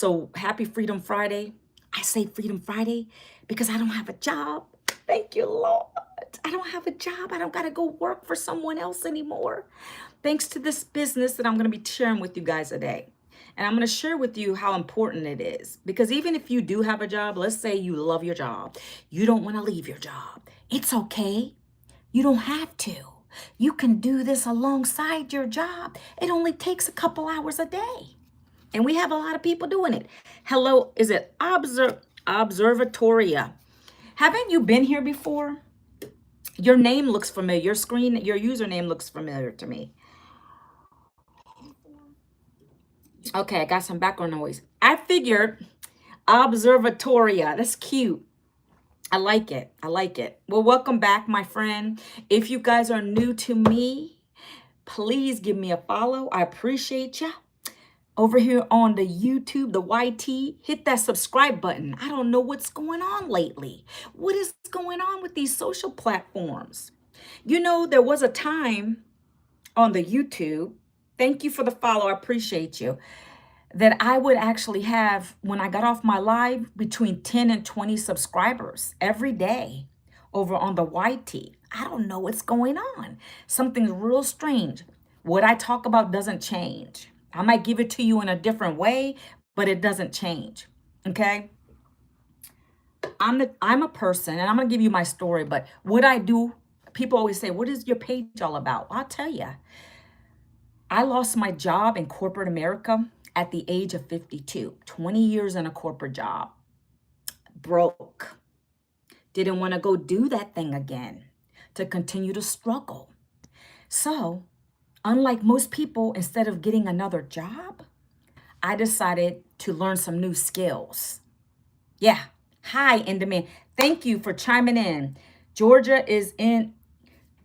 So happy Freedom Friday. I say Freedom Friday because I don't have a job. Thank you, Lord. I don't have a job. I don't got to go work for someone else anymore. Thanks to this business that I'm going to be sharing with you guys today. And I'm going to share with you how important it is. Because even if you do have a job, let's say you love your job, you don't want to leave your job. It's okay. You don't have to. You can do this alongside your job. It only takes a couple hours a day. And we have a lot of people doing it. Hello, is it Observatoria? Haven't you been here before? Your name looks familiar. Your screen, your username looks familiar to me. Okay, I got some background noise. I figured Observatoria. That's cute. I like it. I like it. Well, welcome back, my friend. If you guys are new to me, please give me a follow. I appreciate you. Over here on the YouTube, the YT, hit that subscribe button. I don't know what's going on lately. What is going on with these social platforms? You know, there was a time on the YouTube, thank you for the follow, I appreciate you, that I would actually have, when I got off my live, between 10 and 20 subscribers every day over on the YT. I don't know what's going on. Something's real strange. What I talk about doesn't change. I might give it to you in a different way, but it doesn't change. Okay? I'm a person, and I'm gonna give you my story, but what I do, people always say, what is your page all about? I'll tell you. I lost my job in corporate America at the age of 52, 20 years in a corporate job. Broke. Didn't want to go do that thing again, to continue to struggle. So, unlike most people, instead of getting another job, I decided to learn some new skills. Yeah, high in demand. Thank you for chiming in. Georgia is in,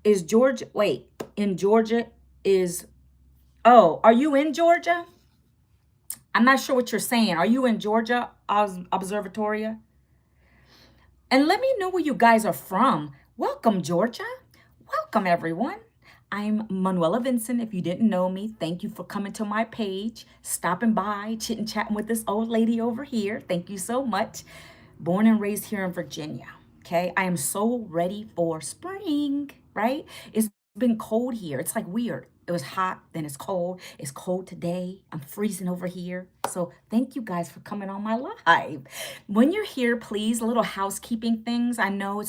is Georgia, wait, in Georgia is, oh, are you in Georgia? I'm not sure what you're saying. Are you in Georgia, Observatoria? And let me know where you guys are from. Welcome, Georgia. Welcome, everyone. I'm Manuela Vincent. If you didn't know me, thank you for coming to my page, stopping by, chit and chatting with this old lady over here. Thank you so much. Born and raised here in Virginia. Okay. I am so ready for spring, right? It's been cold here. It's like weird. It was hot, then it's cold. It's cold today. I'm freezing over here. So thank you guys for coming on my live. When you're here, please, little housekeeping things. I know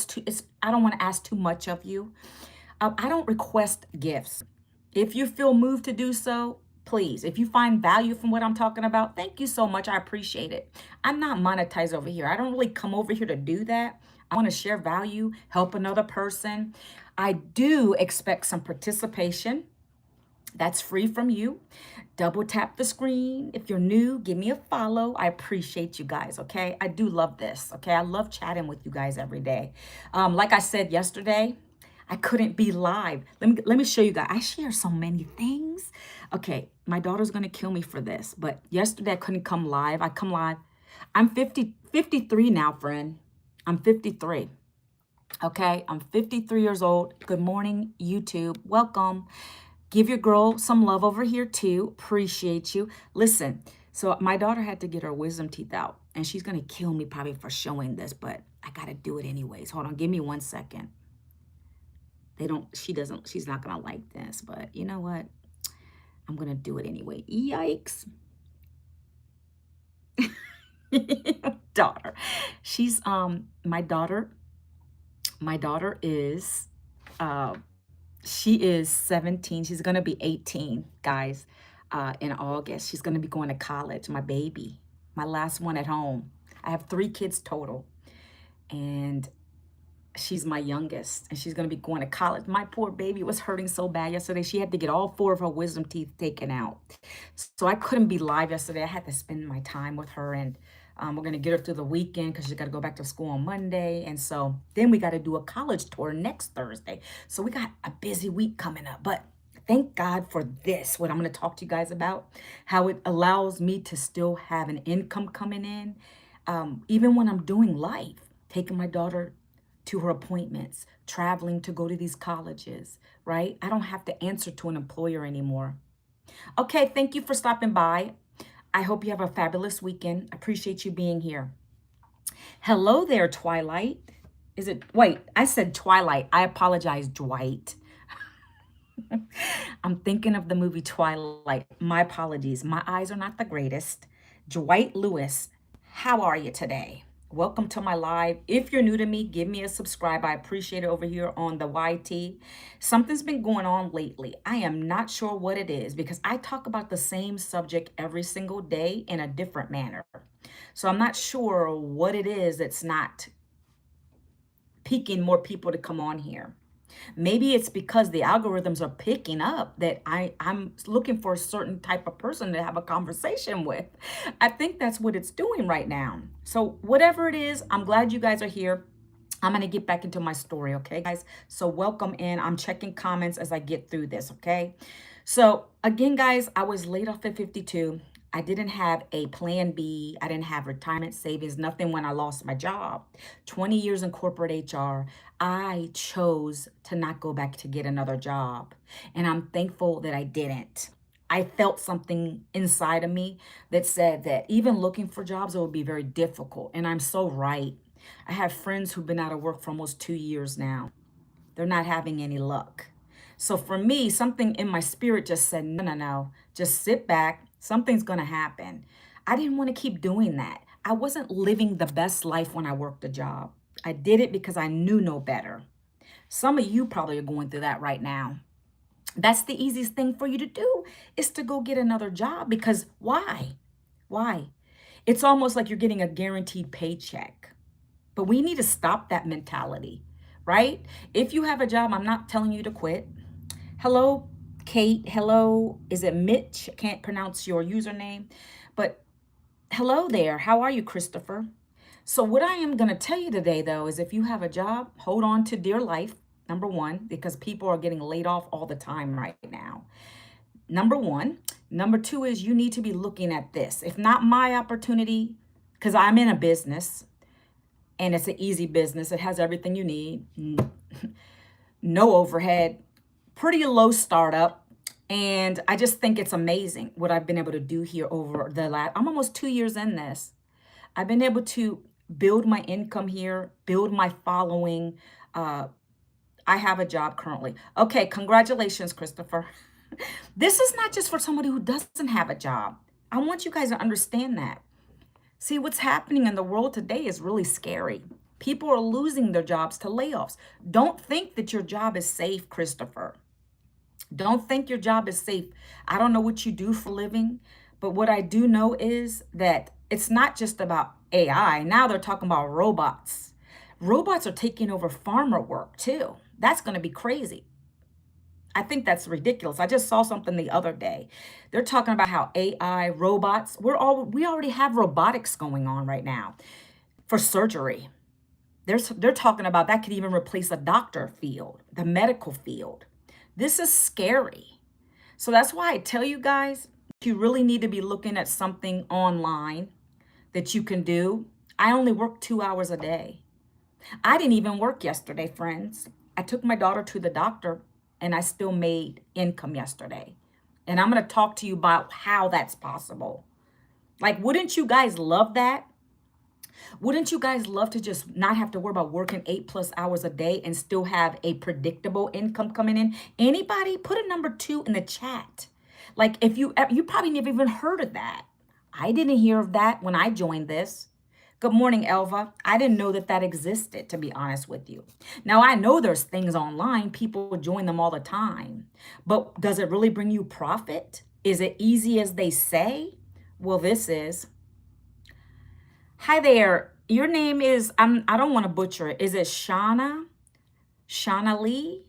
I don't want to ask too much of you. I don't request gifts. If you feel moved to do so, please. If you find value from what I'm talking about, thank you so much. I appreciate it. I'm not monetized over here. I don't really come over here to do that. I want to share value, help another person. I do expect some participation. That's free from you. Double tap the screen. If you're new, give me a follow. I appreciate you guys, okay? I do love this, okay? I love chatting with you guys every day. Like I said yesterday, I couldn't be live. Let me show you guys. I share so many things. Okay, my daughter's gonna kill me for this, but yesterday I couldn't come live. I come live. I'm 53 now, friend. I'm 53. Okay, I'm 53 years old. Good morning, YouTube. Welcome. Give your girl some love over here too. Appreciate you. Listen, so my daughter had to get her wisdom teeth out, and she's gonna kill me probably for showing this, but I gotta do it anyways. Hold on, give me 1 second. She's not gonna like this, but you know what? I'm gonna do it anyway. Yikes. Daughter. She's my daughter is she is 17. She's gonna be 18, guys, in August. She's gonna be going to college, my baby, my last one at home. I have 3 kids total, and she's my youngest, and she's going to be going to college. My poor baby was hurting so bad yesterday. She had to get all 4 of her wisdom teeth taken out. So I couldn't be live yesterday. I had to spend my time with her, and we're going to get her through the weekend because she's got to go back to school on Monday. And so then we got to do a college tour next Thursday. So we got a busy week coming up, but thank God for this, what I'm going to talk to you guys about, how it allows me to still have an income coming in, even when I'm doing life, taking my daughter to her appointments, traveling to go to these colleges, right? I don't have to answer to an employer anymore. Okay, thank you for stopping by. I hope you have a fabulous weekend. Appreciate you being here. Hello there, Twilight. Is it? Wait, I said Twilight. I apologize, Dwight. I'm thinking of the movie Twilight. My apologies. My eyes are not the greatest. Dwight Lewis, how are you today? Welcome to my live. If you're new to me, give me a subscribe. I appreciate it over here on the YT. Something's been going on lately. I am not sure what it is because I talk about the same subject every single day in a different manner. So I'm not sure what it is that's not piquing more people to come on here. Maybe it's because the algorithms are picking up that I'm looking for a certain type of person to have a conversation with. I think that's what it's doing right now. So whatever it is, I'm glad you guys are here. I'm going to get back into my story, okay, guys? So welcome in. I'm checking comments as I get through this, okay? So again, guys, I was laid off at 52. I didn't have a plan B. I didn't have retirement savings, nothing when I lost my job. 20 years in corporate HR, I chose to not go back to get another job. And I'm thankful that I didn't. I felt something inside of me that said that even looking for jobs, it would be very difficult. And I'm so right. I have friends who've been out of work for almost 2 years now. They're not having any luck. So for me, something in my spirit just said, no, no, no, just sit back. Something's going to happen. I didn't want to keep doing that. I wasn't living the best life when I worked a job. I did it because I knew no better. Some of you probably are going through that right now. That's the easiest thing for you to do is to go get another job because why? Why? It's almost like you're getting a guaranteed paycheck. But we need to stop that mentality, right? If you have a job, I'm not telling you to quit. Hello, Kate. Hello, is it Mitch? Can't pronounce your username, but hello there. How are you, Christopher? So what I am going to tell you today, though, is if you have a job, hold on to dear life, number one, because people are getting laid off all the time right now. Number one. Number two is you need to be looking at this. If not my opportunity, because I'm in a business and it's an easy business. It has everything you need. No overhead, pretty low startup. And I just think it's amazing what I've been able to do here over the last, I'm almost 2 years in this. I've been able to build my income here, build my following. I have a job currently. Okay, congratulations, Christopher. This is not just for somebody who doesn't have a job. I want you guys to understand that. See, what's happening in the world today is really scary. People are losing their jobs to layoffs. Don't think that your job is safe, Christopher. Don't think your job is safe. I don't know what you do for a living, but what I do know is that it's not just about AI. Now they're talking about robots. Robots are taking over farmer work too. That's going to be crazy. I think that's ridiculous. I just saw something the other day. They're talking about how AI, robots, we already have robotics going on right now for surgery. They're talking about that could even replace the doctor field, the medical field. This is scary. So that's why I tell you guys, you really need to be looking at something online that you can do. I only work 2 hours a day. I didn't even work yesterday, friends. I took my daughter to the doctor and I still made income yesterday. And I'm going to talk to you about how that's possible. Like, wouldn't you guys love that? Wouldn't you guys love to just not have to worry about working 8+ hours a day and still have a predictable income coming in? Anybody put a number 2 in the chat. Like, if you probably never even heard of that. I didn't hear of that when I joined this. Good morning, Elva. I didn't know that that existed, to be honest with you. Now, I know there's things online. People join them all the time. But does it really bring you profit? Is it easy as they say? Well, this is. Hi there. Your name is, I don't want to butcher it. Is it Shauna? Shauna Lee?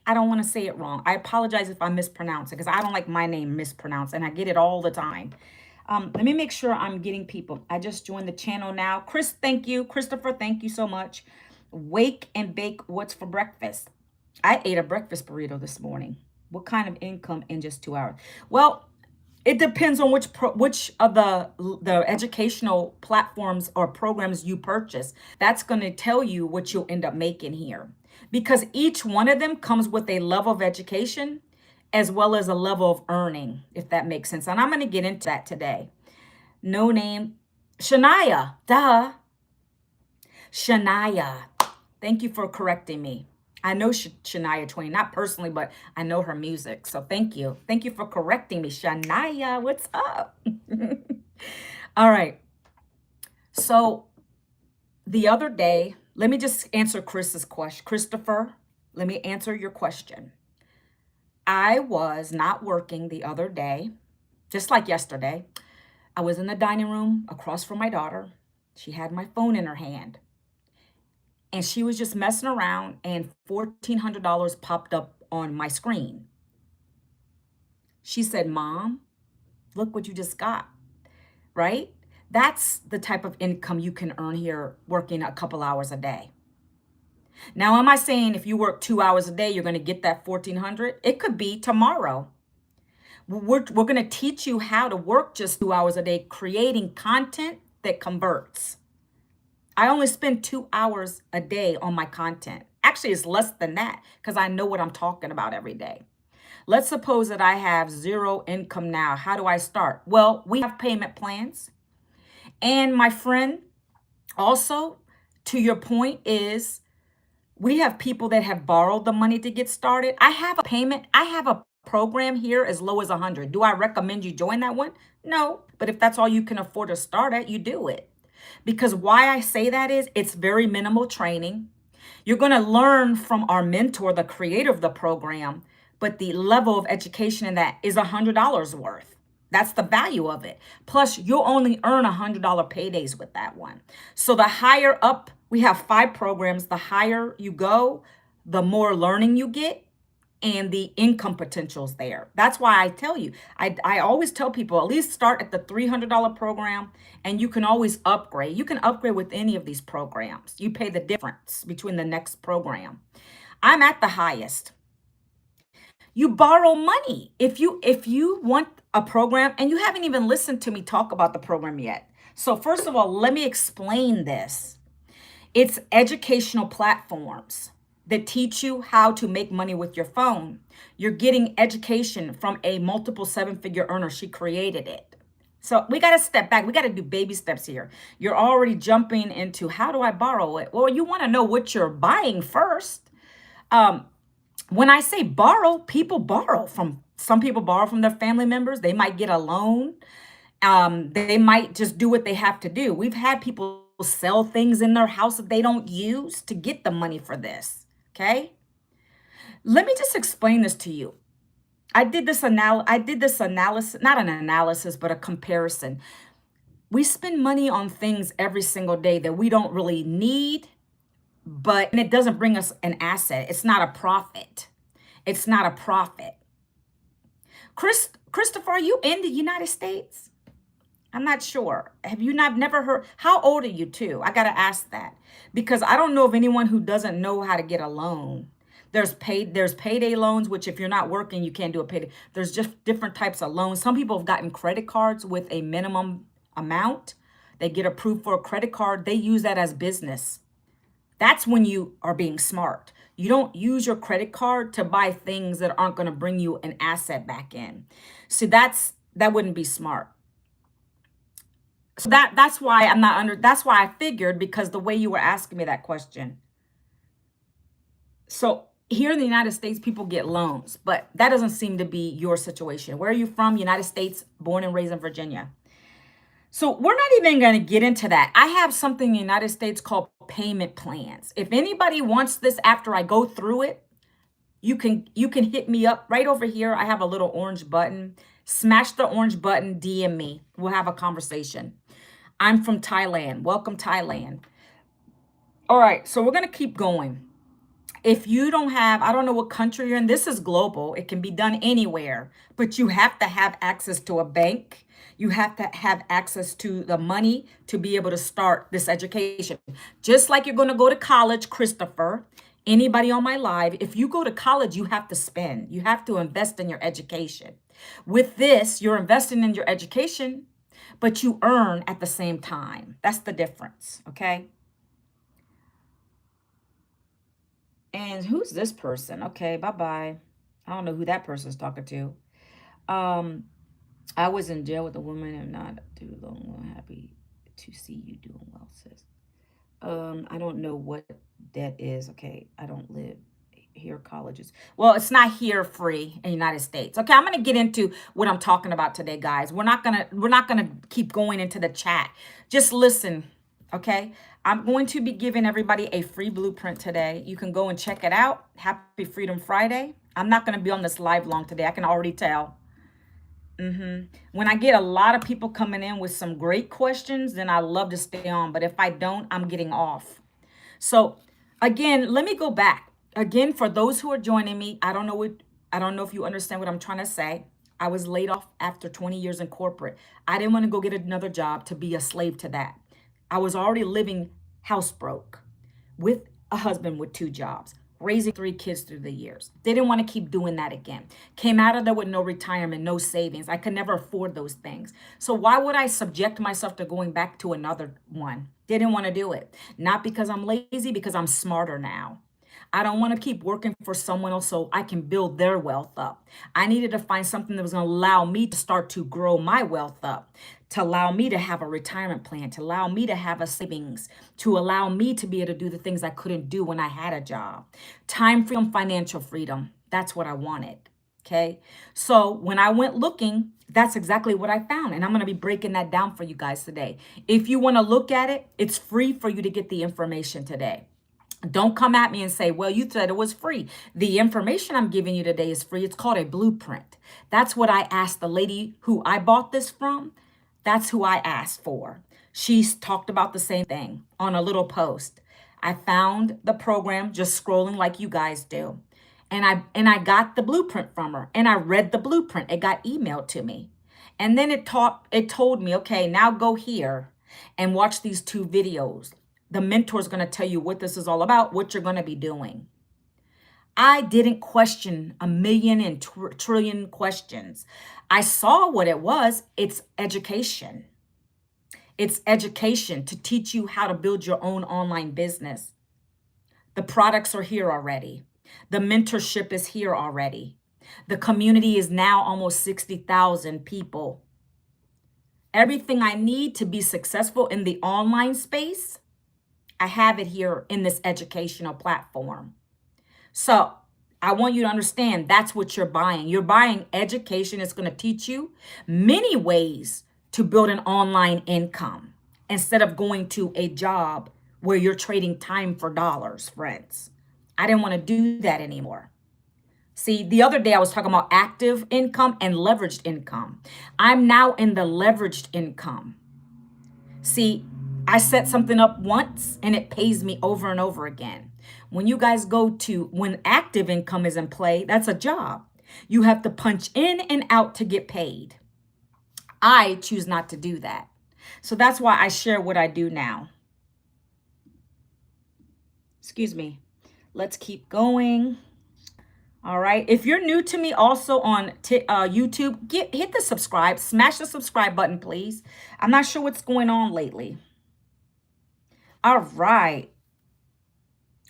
I don't want to say it wrong. I apologize if I mispronounce it because I don't like my name mispronounced and I get it all the time. Let me make sure I'm getting people. I just joined the channel now. Chris, thank you. Christopher, thank you so much. Wake and bake, what's for breakfast? I ate a breakfast burrito this morning. What kind of income in just 2 hours? Well, it depends on which of the educational platforms or programs you purchase. That's going to tell you what you'll end up making here. Because each one of them comes with a level of education as well as a level of earning, if that makes sense. And I'm going to get into that today. No name. Shania. Duh. Shania. Thank you for correcting me. I know Shania Twain, not personally, but I know her music. So thank you. Thank you for correcting me. Shania, what's up? All right. So the other day, let me just answer Chris's question. Christopher, let me answer your question. I was not working the other day, just like yesterday. I was in the dining room across from my daughter. She had my phone in her hand and she was just messing around, and $1,400 popped up on my screen. She said, Mom, look what you just got, right? That's the type of income you can earn here working a couple hours a day. Now, am I saying if you work 2 hours a day, you're going to get that 1,400? It could be tomorrow. We're going to teach you how to work just 2 hours a day, creating content that converts. I only spend 2 hours a day on my content. Actually, it's less than that because I know what I'm talking about every day. Let's suppose that I have zero income now. How do I start? Well, we have payment plans. And my friend, also, to your point, is we have people that have borrowed the money to get started. I have a program here as low as 100. Do I recommend you join that one? No, but if that's all you can afford to start at, you do it. Because why I say that is it's very minimal training. You're going to learn from our mentor, the creator of the program, but the level of education in that is $100 worth. That's the value of it. Plus, you'll only earn $100 paydays with that one. So the higher up, we have 5 programs. The higher you go, the more learning you get and the income potentials there. That's why I tell you, I always tell people at least start at the $300 program, and you can always upgrade. You can upgrade with any of these programs. You pay the difference between the next program. I'm at the highest. You borrow money. If you want a program, and you haven't even listened to me talk about the program yet. So first of all, let me explain this. It's educational platforms that teach you how to make money with your phone. You're getting education from a multiple 7-figure earner. She created it. So we got to step back. We got to do baby steps here. You're already jumping into how do I borrow it? Well, you want to know what you're buying first. When I say borrow, people borrow from, some people borrow from their family members. They might get a loan. They might just do what they have to do. We've had people sell things in their house that they don't use to get the money for this. Okay. Let me just explain this to you. I did this analysis, not an analysis, but a comparison. We spend money on things every single day that we don't really need, but and it doesn't bring us an asset. It's not a profit. It's not a profit. Christopher, are you in the United States? I'm not sure. Have you not never heard? How old are you too? I got to ask that because I don't know of anyone who doesn't know how to get a loan. There's payday loans, which if you're not working, you can't do a payday. There's just different types of loans. Some people have gotten credit cards with a minimum amount. They get approved for a credit card. They use that as business. That's when you are being smart. You don't use your credit card to buy things that aren't going to bring you an asset back in. So that wouldn't be smart. So that's why I'm not under, that's why I figured, because the way you were asking me that question. So here in the United States, people get loans, but that doesn't seem to be your situation. Where are you from? United States, born and raised in Virginia. So we're not even going to get into that. I have something in the United States called payment plans. If anybody wants this after I go through it, you can hit me up right over here. I have a little orange button. Smash the orange button, DM me. We'll have a conversation. I'm from Thailand. Welcome, Thailand. All right, so we're going to keep going. If you don't have, I don't know what country you're in, this is global. It can be done anywhere, but you have to have access to a bank. You have to have access to the money to be able to start this education. Just like you're going to go to college, Christopher, anybody on my live, if you go to college, you have to spend. You have to invest in your education. With this, you're investing in your education, but you earn at the same time. That's the difference, okay? And who's this person? Okay, bye-bye. I don't know who that person's talking to. Um, I was in jail with a woman and not too long. I'm happy to see you doing well, sis. I don't know what that is. Okay, I don't live here. Colleges. Well, it's not here free in the United States. Okay, I'm gonna get into what I'm talking about today, guys. We're not gonna keep going into the chat. Just listen. Okay, I'm going to be giving everybody a free blueprint today. You can go and check it out. Happy Freedom Friday. I'm not gonna be on this live long today. I can already tell. When I get a lot of people coming in with some great questions, then I love to stay on. But if I don't, I'm getting off. So again, let me go back. Again, for those who are joining me, I don't know if you understand what I'm trying to say. I was laid off after 20 years in corporate. I didn't want to go get another job to be a slave to that. I was already living house broke with a husband with two jobs, raising three kids through the years. They didn't want to keep doing that again. Came out of there with no retirement, no savings. I could never afford those things. So why would I subject myself to going back to another one? Didn't want to do it. Not because I'm lazy, because I'm smarter now. I don't want to keep working for someone else so I can build their wealth up. I needed to find something that was going to allow me to start to grow my wealth up, to allow me to have a retirement plan, to allow me to have a savings, to allow me to be able to do the things I couldn't do when I had a job. Time freedom, financial freedom. That's what I wanted. Okay. So when I went looking, that's exactly what I found. And I'm going to be breaking that down for you guys today. If you want to look at it, it's free for you to get the information today. Don't come at me and say, well, you said it was free. The information I'm giving you today is free. It's called a blueprint. That's what I asked the lady who I bought this from. That's who I asked for. She's talked about the same thing on a little post. I found the program just scrolling like you guys do. And I got the blueprint from her and I read the blueprint. It got emailed to me. And then it told me, okay, now go here and watch these two videos. The mentor is going to tell you what this is all about, what you're going to be doing. I didn't question a million and trillion questions. I saw what it was. It's education. It's education to teach you how to build your own online business. The products are here already. The mentorship is here already. The community is now almost 60,000 people. Everything I need to be successful in the online space, I have it here in this educational platform. So I want you to understand that's what you're buying. You're buying education. It's going to teach you many ways to build an online income instead of going to a job where you're trading time for dollars, friends. I didn't want to do that anymore. See, the other day I was talking about active income and leveraged income. I'm now in the leveraged income. See, I set something up once and it pays me over and over again. When you guys go to when active income is in play, that's a job. You have to punch in and out to get paid. I choose not to do that. So that's why I share what I do now. Excuse me. Let's keep going. All right. If you're new to me also on YouTube, hit the subscribe, smash the subscribe button, please. I'm not sure what's going on lately. All right.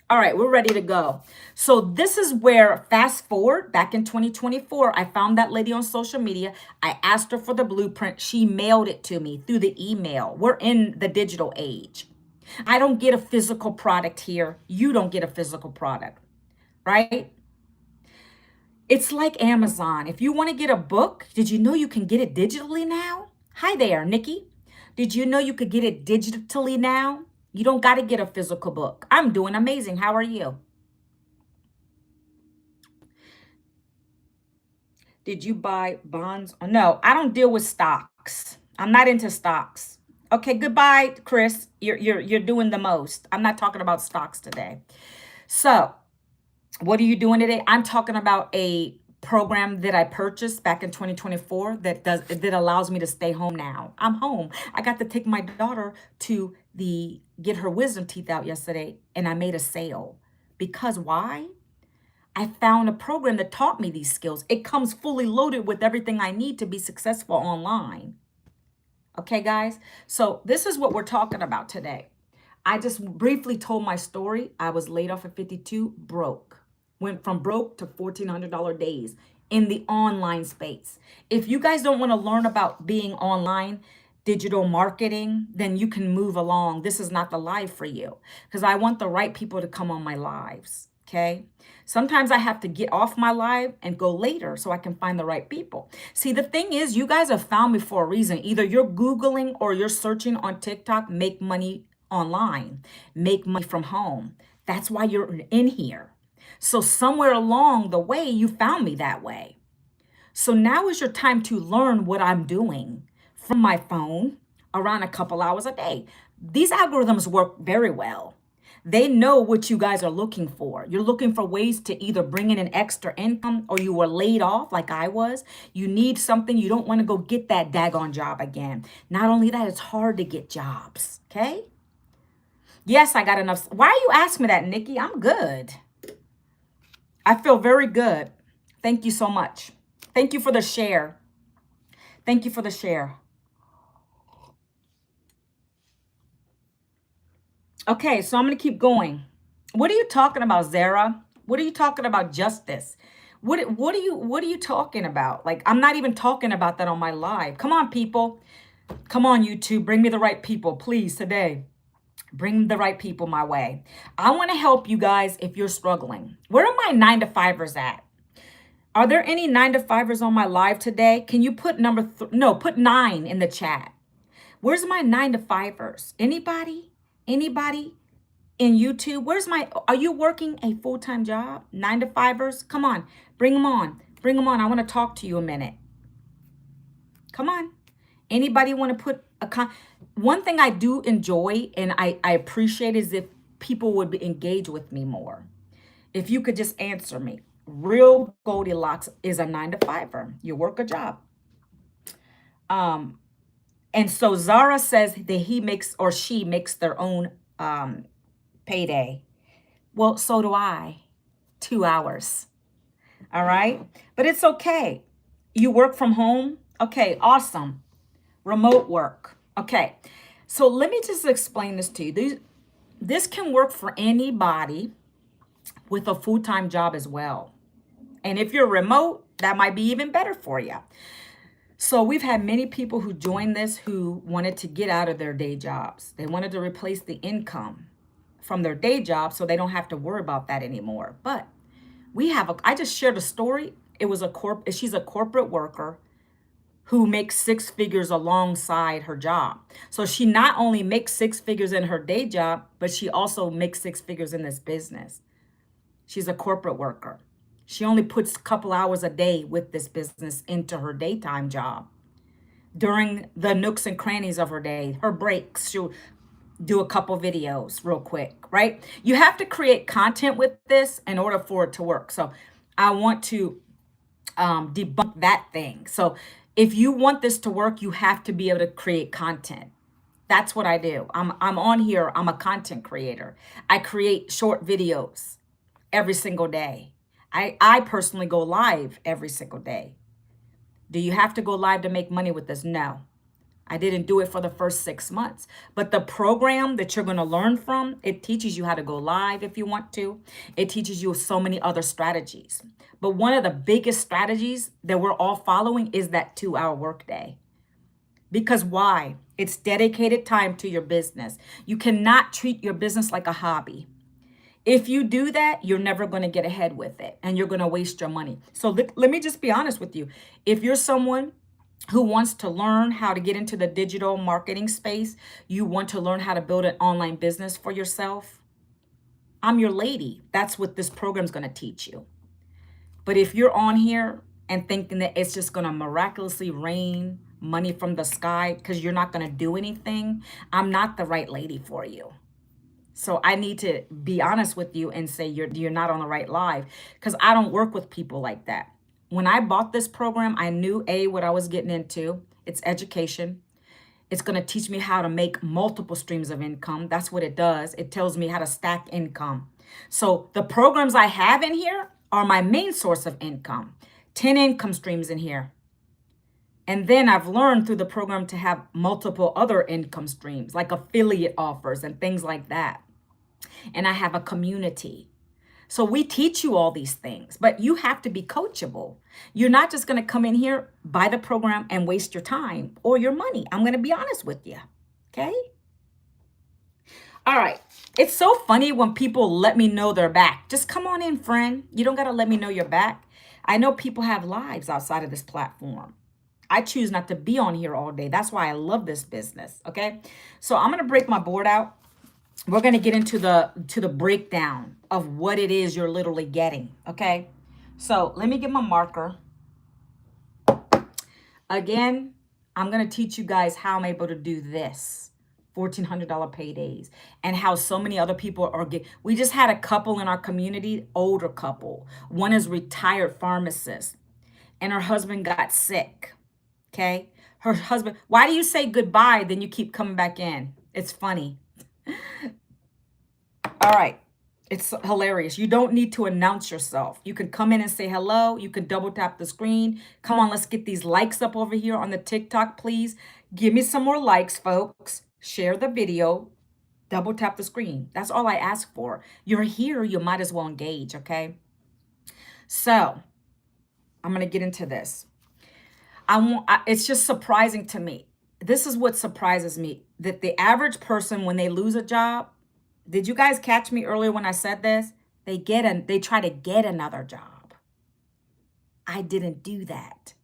All right, we're ready to go. So this is where, fast forward, back in 2024, I found that lady on social media. I asked her for the blueprint. She mailed it to me through the email. We're in the digital age. I don't get a physical product here. You don't get a physical product, right? It's like Amazon. If you want to get a book, did you know you can get it digitally now? Hi there, Nikki. Did you know you could get it digitally now? You don't got to get a physical book. I'm doing amazing. How are you? Did you buy bonds? No, I don't deal with stocks. I'm not into stocks. Okay, goodbye, Chris. You're doing the most. I'm not talking about stocks today. So, what are you doing today? I'm talking about a program that I purchased back in 2024 that allows me to stay home now. I'm home. I got to take my daughter to the get her wisdom teeth out yesterday and I made a sale. Because why? I found a program that taught me these skills. It comes fully loaded with everything I need to be successful online. Okay, guys? So this is what we're talking about today. I just briefly told my story. I was laid off at 52, broke. Went from broke to $1,400 days in the online space. If you guys don't want to learn about being online, digital marketing, then you can move along. This is not the live for you because I want the right people to come on my lives. Okay. Sometimes I have to get off my live and go later so I can find the right people. See, the thing is, you guys have found me for a reason. Either you're Googling or you're searching on TikTok, make money online, make money from home. That's why you're in here. So somewhere along the way, you found me that way. So now is your time to learn what I'm doing from my phone around a couple hours a day. These algorithms work very well. They know what you guys are looking for. You're looking for ways to either bring in an extra income or you were laid off like I was. You need something. You don't want to go get that daggone job again. Not only that, it's hard to get jobs. Okay? Yes, I got enough. Why are you asking me that, Nikki? I'm good. I feel very good. Thank you so much. Thank you for the share. Thank you for the share. Okay, so I'm going to keep going. What are you talking about, Zara? What are you talking about, Justice? What are you talking about? Like, I'm not even talking about that on my live. Come on, people. Come on, YouTube. Bring me the right people, please, today. Bring the right people my way. I want to help you guys if you're struggling. Where are my 9-to-5ers at? Are there any 9-to-5ers on my live today? Can you put put 9 in the chat. Where's my 9-to-5ers? Anybody? Anybody in YouTube? Are you working a full-time job? 9-to-5ers? Come on, bring them on. Bring them on. I want to talk to you a minute. Come on. Anybody want to put one thing I do enjoy and I appreciate is if people would engage with me more. If you could just answer me. Real Goldilocks is a 9-to-5er. You work a job. And so Zara says that he makes or she makes their own payday. Well, so do I. 2 hours. All right. But it's okay. You work from home. Okay, awesome. Remote work. Okay. So let me just explain this to you. This can work for anybody with a full-time job as well. And if you're remote, that might be even better for you. So we've had many people who joined this who wanted to get out of their day jobs. They wanted to replace the income from their day job so they don't have to worry about that anymore. But I just shared a story. She's a corporate worker who makes 6 figures alongside her job. So she not only makes 6 figures in her day job, but she also makes 6 figures in this business. She's a corporate worker. She only puts a couple hours a day with this business into her daytime job. During the nooks and crannies of her day, her breaks, she'll do a couple videos real quick, right? You have to create content with this in order for it to work. So I want to debunk that thing. So if you want this to work, you have to be able to create content. That's what I do. I'm on here. I'm a content creator. I create short videos every single day. I personally go live every single day. Do you have to go live to make money with this? No. I didn't do it for the first 6 months. But the program that you're going to learn from, it teaches you how to go live if you want to. It teaches you so many other strategies. But one of the biggest strategies that we're all following is that 2-hour workday. Because why? It's dedicated time to your business. You cannot treat your business like a hobby. If you do that, you're never going to get ahead with it and you're going to waste your money. So let me just be honest with you. If you're someone who wants to learn how to get into the digital marketing space, you want to learn how to build an online business for yourself, I'm your lady. That's what this program's going to teach you. But if you're on here and thinking that it's just going to miraculously rain money from the sky because you're not going to do anything, I'm not the right lady for you. So I need to be honest with you and say you're not on the right live because I don't work with people like that. When I bought this program, I knew what I was getting into. It's education. It's going to teach me how to make multiple streams of income. That's what it does. It tells me how to stack income. So the programs I have in here are my main source of income. 10 income streams in here. And then I've learned through the program to have multiple other income streams, like affiliate offers and things like that. And I have a community. So we teach you all these things, but you have to be coachable. You're not just going to come in here, buy the program, and waste your time or your money. I'm going to be honest with you. Okay? All right. It's so funny when people let me know they're back. Just come on in, friend. You don't got to let me know you're back. I know people have lives outside of this platform. I choose not to be on here all day. That's why I love this business. Okay? So I'm going to break my board out. We're going to get into the breakdown of what it is you're literally getting. Okay? So let me get my marker. Again, I'm going to teach you guys how I'm able to do this. $1,400 paydays and how so many other people are we just had a couple in our community, older couple. One is retired pharmacist and her husband got sick. Okay. Her husband, why do you say goodbye? Then you keep coming back in. It's funny. All right. It's hilarious. You don't need to announce yourself. You can come in and say hello. You can double tap the screen. Come on, let's get these likes up over here on the TikTok, please. Give me some more likes, folks. Share the video. Double tap the screen. That's all I ask for. You're here. You might as well engage, okay? So I'm going to get into this. It's just surprising to me. This is what surprises me, that the average person, when they lose a job, did you guys catch me earlier when I said this? They try to get another job. I didn't do that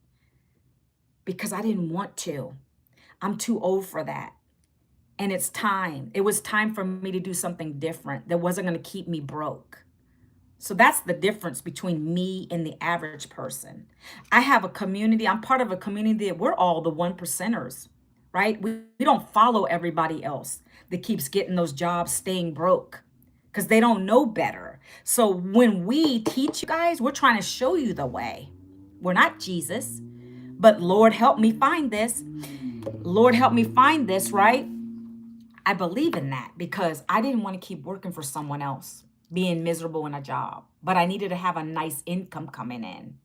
because I didn't want to. I'm too old for that. And it's time. It was time for me to do something different that wasn't going to keep me broke. So that's the difference between me and the average person. I have a community. I'm part of a community that we're all the 1%ers, right? We don't follow everybody else that keeps getting those jobs, staying broke, because they don't know better. So when we teach you guys, we're trying to show you the way. We're not Jesus, but Lord, help me find this. Lord, help me find this, right? I believe in that because I didn't want to keep working for someone else, being miserable in a job, but I needed to have a nice income coming in.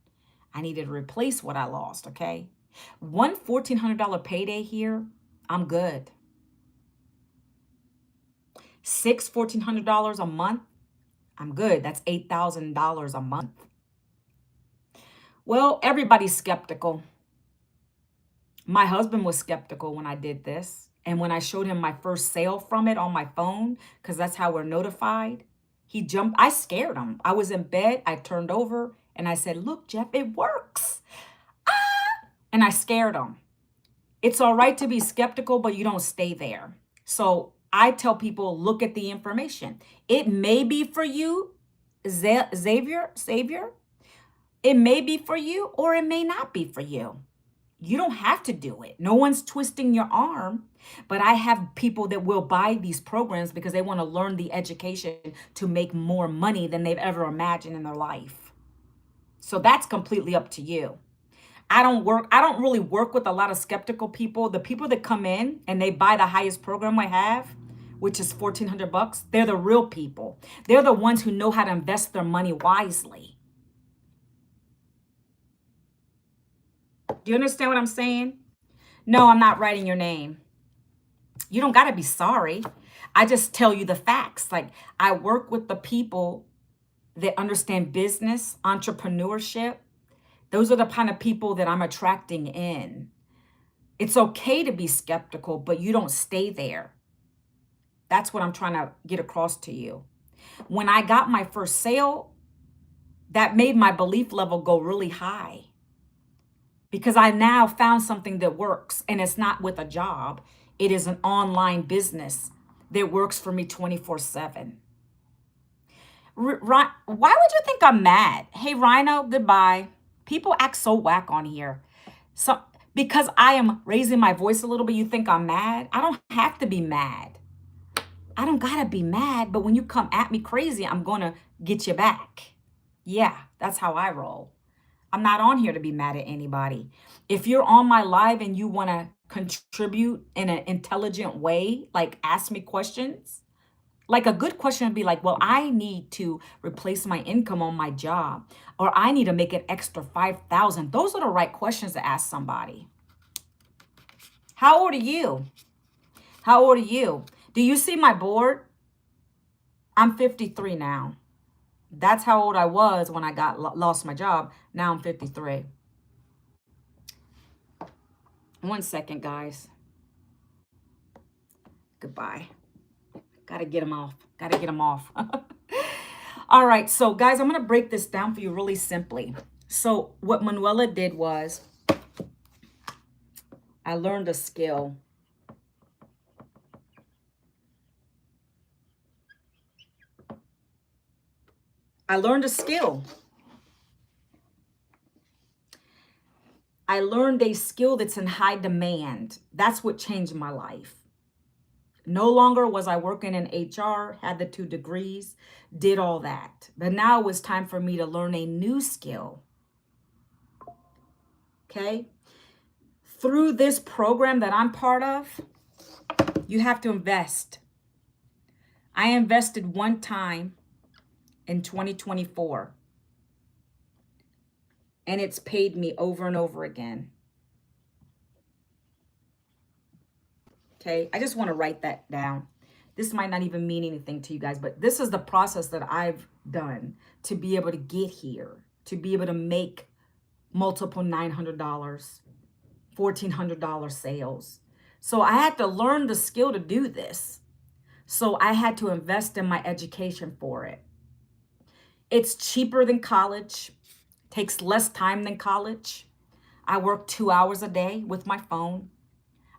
I needed to replace what I lost, okay? One $1,400 payday here, I'm good. 6 $1,400 a month, I'm good. That's $8,000 a month. Well, everybody's skeptical. My husband was skeptical when I did this. And when I showed him my first sale from it on my phone, because that's how we're notified, he jumped. I scared him. I was in bed. I turned over and I said, look, Jeff, it works. And I scared him. It's all right to be skeptical, but you don't stay there. So I tell people, look at the information. It may be for you, Xavier. It may be for you or it may not be for you. You don't have to do it. No one's twisting your arm, but I have people that will buy these programs because they want to learn the education to make more money than they've ever imagined in their life. So that's completely up to you. I don't really work with a lot of skeptical people. The people that come in and they buy the highest program I have, which is $1,400, they're the real people. They're the ones who know how to invest their money wisely. Do you understand what I'm saying? No, I'm not writing your name. You don't got to be sorry. I just tell you the facts. Like, I work with the people that understand business, entrepreneurship. Those are the kind of people that I'm attracting in. It's okay to be skeptical, but you don't stay there. That's what I'm trying to get across to you. When I got my first sale, that made my belief level go really high because I now found something that works, and it's not with a job. It is an online business that works for me 24/7. Why would you think I'm mad? Hey, Rhino, goodbye. People act so whack on here. So because I am raising my voice a little bit, you think I'm mad? I don't have to be mad. I don't gotta be mad, but when you come at me crazy, I'm gonna get you back. Yeah, that's how I roll. I'm not on here to be mad at anybody. If you're on my live and you wanna contribute in an intelligent way, like ask me questions, like a good question would be like, well, I need to replace my income on my job, or I need to make an extra 5,000. Those are the right questions to ask somebody. How old are you? How old are you? Do you see my board? I'm 53 now. That's how old I was when I lost my job. Now I'm 53. 1 second, guys. Goodbye. Gotta get them off. Gotta get them off. All right, so guys, I'm gonna break this down for you really simply. So what Manuela did was I learned a skill. I learned a skill. I learned a skill that's in high demand. That's what changed my life. No longer was I working in HR, had the 2 degrees, did all that. But now it was time for me to learn a new skill. Okay? Through this program that I'm part of, you have to invest. I invested one time in 2024, and it's paid me over and over again. Okay, I just want to write that down. This might not even mean anything to you guys, but this is the process that I've done to be able to get here, to be able to make multiple $900, $1,400 sales. So I had to learn the skill to do this. So I had to invest in my education for it. It's cheaper than college, takes less time than college. I work 2 hours a day with my phone.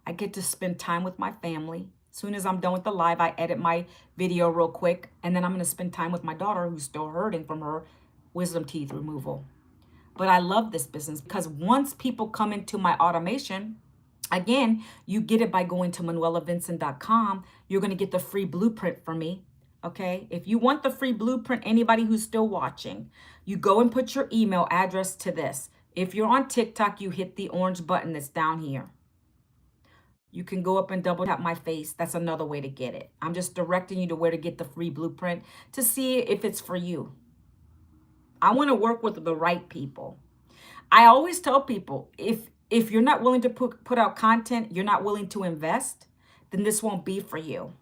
I get to spend time with my family. As soon as I'm done with the live, I edit my video real quick, and then I'm gonna spend time with my daughter who's still hurting from her wisdom teeth removal. But I love this business because once people come into my automation, again, you get it by going to manuelavincent.com. You're gonna get the free blueprint from me, okay? If you want the free blueprint, anybody who's still watching, you go and put your email address to this. If you're on TikTok, you hit the orange button that's down here. You can go up and double tap my face. That's another way to get it. I'm just directing you to where to get the free blueprint to see if it's for you. I want to work with the right people. I always tell people, if you're not willing to put out content, you're not willing to invest, then this won't be for you.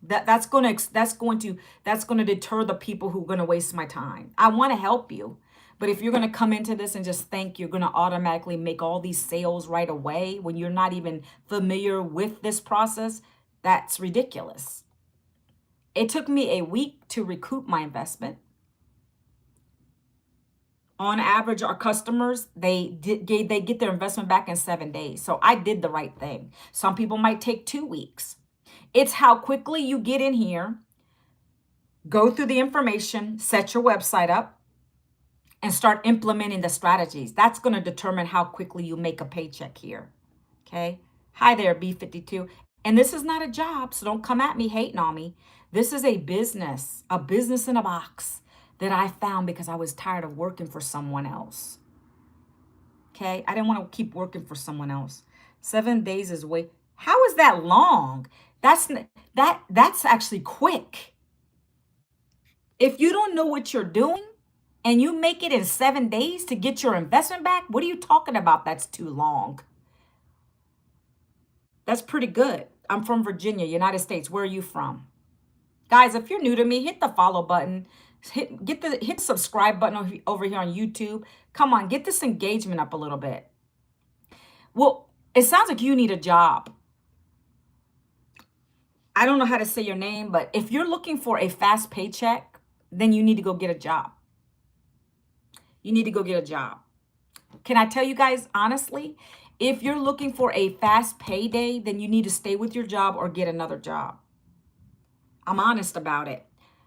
That's going to deter the people who are going to waste my time. I want to help you. But if you're going to come into this and just think you're going to automatically make all these sales right away when you're not even familiar with this process, that's ridiculous. It took me a week to recoup my investment. On average, our customers, they get their investment back in 7 days. So I did the right thing. Some people might take 2 weeks. It's how quickly you get in here, go through the information, set your website up, and start implementing the strategies. That's going to determine how quickly you make a paycheck here. Okay? Hi there, B52. And this is not a job, so don't come at me hating on me. This is a business in a box that I found because I was tired of working for someone else. Okay? I didn't want to keep working for someone else. 7 days is way. How is that long? That's actually quick. If you don't know what you're doing, and you make it in 7 days to get your investment back, what are you talking about? That's too long. That's pretty good. I'm from Virginia, United States. Where are you from? Guys, if you're new to me, hit the follow button. Hit the subscribe button over here on YouTube. Come on, get this engagement up a little bit. Well, it sounds like you need a job. I don't know how to say your name, but if you're looking for a fast paycheck, then you need to go get a job. You need to go get a job. Can I tell you guys honestly, if you're looking for a fast payday, then you need to stay with your job or get another job. I'm honest about it.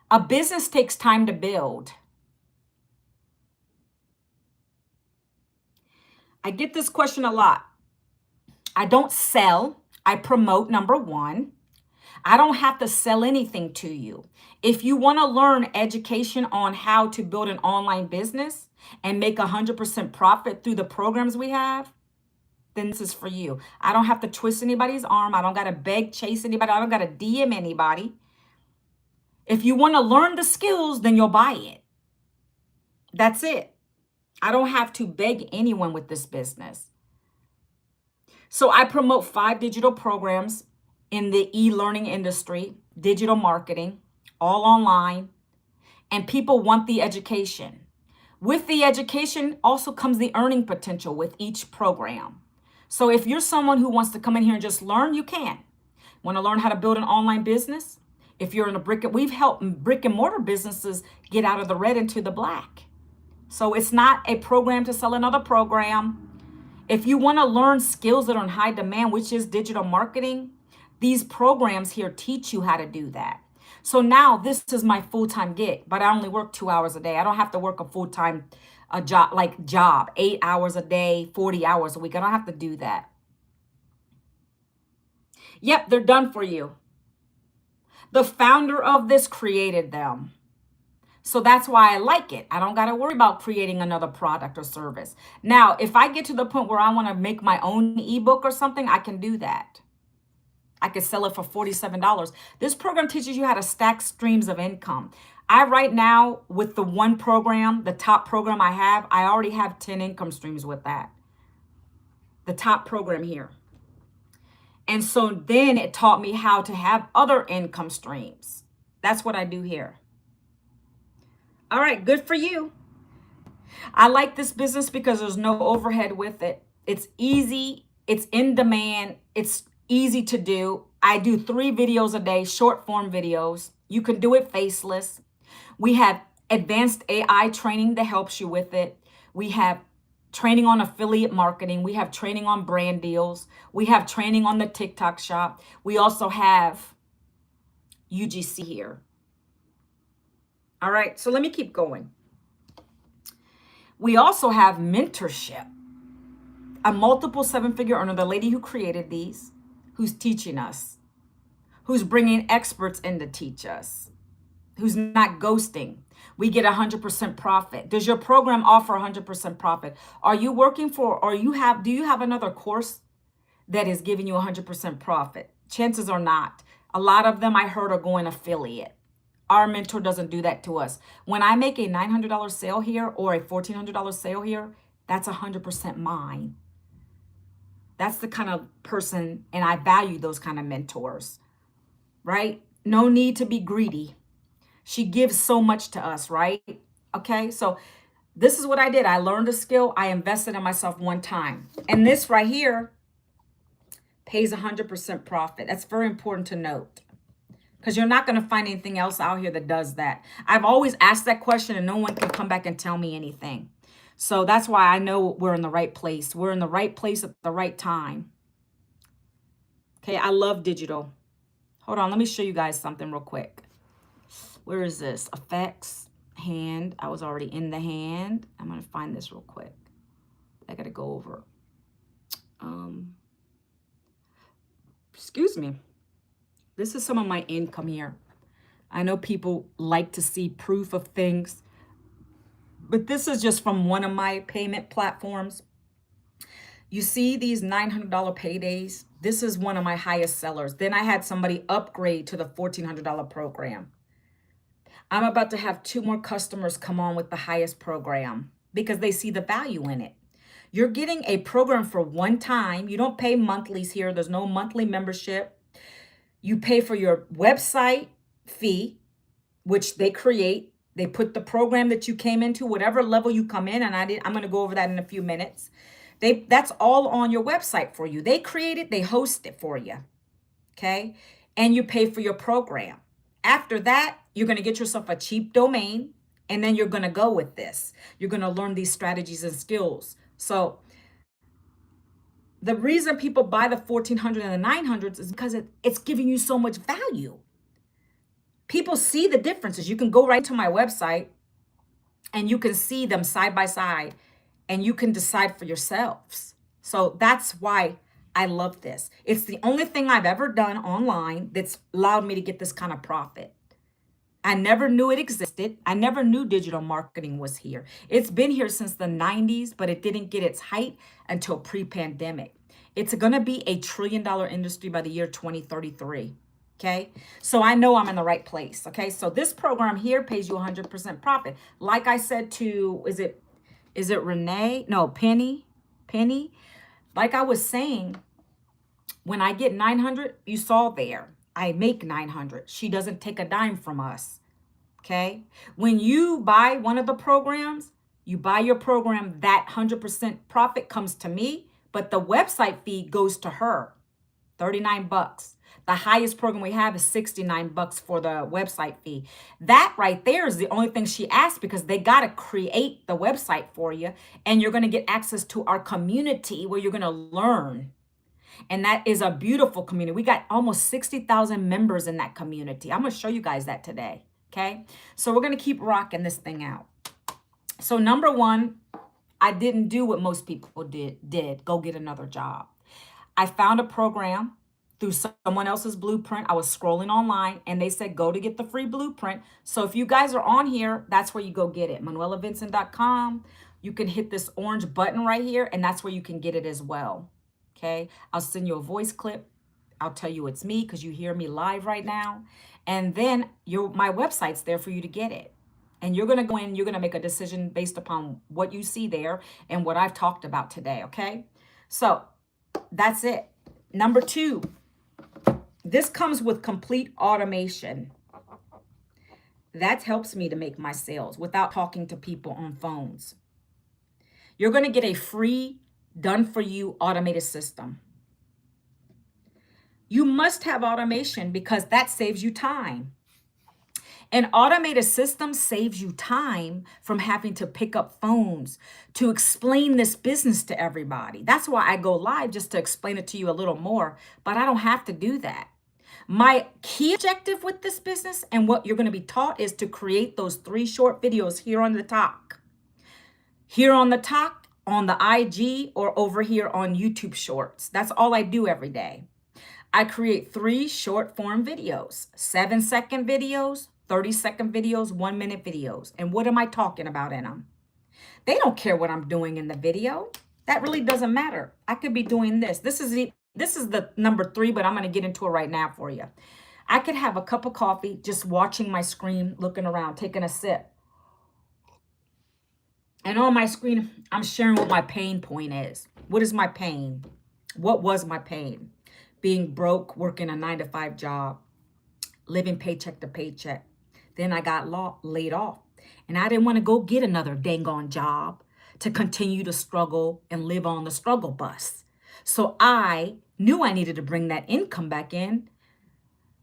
A business takes time to build. I get this question a lot. I don't sell. I promote, number one. I don't have to sell anything to you. If you want to learn education on how to build an online business and make 100% profit through the programs we have, then this is for you. I don't have to twist anybody's arm. I don't got to beg, chase anybody. I don't got to DM anybody. If you want to learn the skills, then you'll buy it. That's it. I don't have to beg anyone with this business. So I promote 5 digital programs in the e-learning industry, digital marketing, all online. and people want the education. With the education also comes the earning potential with each program. So if you're someone who wants to come in here and just learn, you can. Want to learn how to build an online business? If you're in we've helped brick and mortar businesses get out of the red into the black. So it's not a program to sell another program. If you want to learn skills that are in high demand, which is digital marketing, these programs here teach you how to do that. So now this is my full-time gig, but I only work 2 hours a day. I don't have to work a full-time job, 8 hours a day, 40 hours a week. I don't have to do that. Yep, they're done for you. The founder of this created them. So that's why I like it. I don't got to worry about creating another product or service. Now, if I get to the point where I want to make my own ebook or something, I can do that. I could sell it for $47. This program teaches you how to stack streams of income. Right now, with the one program, the top program I already have 10 income streams with that. The top program here. And so then it taught me how to have other income streams. That's what I do here. All right, good for you. I like this business because there's no overhead with it. It's easy. It's in demand. It's easy to do. I do 3 videos a day, short form videos. You can do it faceless. We have advanced AI training that helps you with it. We have training on affiliate marketing. We have training on brand deals. We have training on the TikTok shop. We also have UGC here. All right, so let me keep going. We also have mentorship. A multiple 7-figure earner, the lady who created these, who's teaching us, who's bringing experts in to teach us, who's not ghosting. We get 100% profit. Does your program offer 100% profit? Are you working for, or do you have another course that is giving you 100% profit? Chances are not. A lot of them I heard are going affiliate. Our mentor doesn't do that to us. When I make a $900 sale here or a $1,400 sale here, that's 100% mine. That's the kind of person, and I value those kind of mentors, right? No need to be greedy. She gives so much to us, right? Okay, so this is what I did. I learned a skill. I invested in myself one time. And this right here pays 100% profit. That's very important to note, because you're not going to find anything else out here that does that. I've always asked that question and no one can come back and tell me anything. So that's why I know we're in the right place. We're in the right place at the right time. Okay, I love digital. Hold on, let me show you guys something real quick. Where is this? Effects, hand. I was already in the hand. I'm going to find this real quick. I got to go over. Excuse me. This is some of my income here. I know people like to see proof of things, but this is just from one of my payment platforms. You see these $900 paydays? This is one of my highest sellers. Then I had somebody upgrade to the $1,400 program. I'm about to have 2 more customers come on with the highest program because they see the value in it. You're getting a program for one time. You don't pay monthlies here. There's no monthly membership. You pay for your website fee, which they create. They put the program that you came into, whatever level you come in, and I'm going to go over that in a few minutes. That's all on your website for you. They create it, they host it for you. Okay? And you pay for your program. After that, you're going to get yourself a cheap domain, and then you're going to go with this. You're going to learn these strategies and skills. So the reason people buy the 1,400 and the 900s is because it's giving you so much value. People see the differences. You can go right to my website and you can see them side by side and you can decide for yourselves. So that's why I love this. It's the only thing I've ever done online that's allowed me to get this kind of profit. I never knew it existed. I never knew digital marketing was here. It's been here since the 90s, but it didn't get its height until pre-pandemic. It's going to be a $1 trillion industry by the year 2033. Okay, so I know I'm in the right place. Okay, so this program here pays you 100% profit. Like I said to, is it Renee? No, Penny. Like I was saying, when I get 900, you saw there, I make 900. She doesn't take a dime from us. Okay. When you buy one of the programs, you buy your program, that 100% profit comes to me, but the website fee goes to her. 39 bucks. The highest program we have is 69 bucks for the website fee. That right there is the only thing she asked, because they got to create the website for you, and you're going to get access to our community where you're going to learn. And that is a beautiful community. We got almost 60,000 members in that community. I'm going to show you guys that today. Okay. So we're going to keep rocking this thing out. So number one, I didn't do what most people did go get another job. I found a program through someone else's blueprint. I was scrolling online and they said, go to get the free blueprint. So if you guys are on here, that's where you go get it. ManuelaVincent.com. You can hit this orange button right here, and that's where you can get it as well. Okay. I'll send you a voice clip. I'll tell you it's me because you hear me live right now. And then my website's there for you to get it. And you're going to go in, you're going to make a decision based upon what you see there and what I've talked about today. Okay. So that's it. Number two, this comes with complete automation. That helps me to make my sales without talking to people on phones. You're going to get a free, done for you automated system. You must have automation because that saves you time. An automated system saves you time from having to pick up phones to explain this business to everybody. That's why I go live, just to explain it to you a little more, but I don't have to do that. My key objective with this business and what you're going to be taught is to create those 3 short videos here on the top. Here on the top, on the IG, or over here on YouTube Shorts. That's all I do every day. I create 3 short form videos, 7-second videos, 30-second videos, 1-minute videos. And what am I talking about in them? They don't care what I'm doing in the video. That really doesn't matter. I could be doing this. This is the number 3, but I'm going to get into it right now for you. I could have a cup of coffee, just watching my screen, looking around, taking a sip. And on my screen, I'm sharing what my pain point is. What is my pain? What was my pain? Being broke, working a 9-to-5 job, living paycheck to paycheck. Then I got laid off. And I didn't want to go get another dang on job to continue to struggle and live on the struggle bus. So I knew I needed to bring that income back in.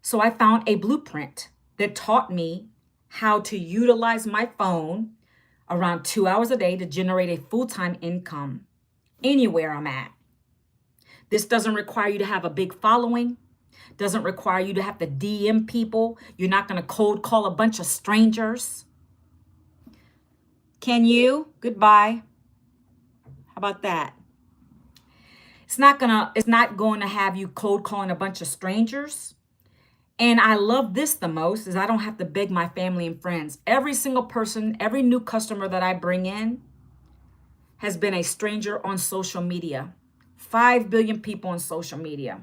So I found a blueprint that taught me how to utilize my phone around 2 hours a day to generate a full-time income anywhere I'm at. This doesn't require you to have a big following. Doesn't require you to have to DM people. You're not going to cold call a bunch of strangers. Can you? Goodbye. How about that? It's not going to have you cold calling a bunch of strangers. And I love this the most is I don't have to beg my family and friends. Every single person, every new customer that I bring in has been a stranger on social media. 5 billion people on social media.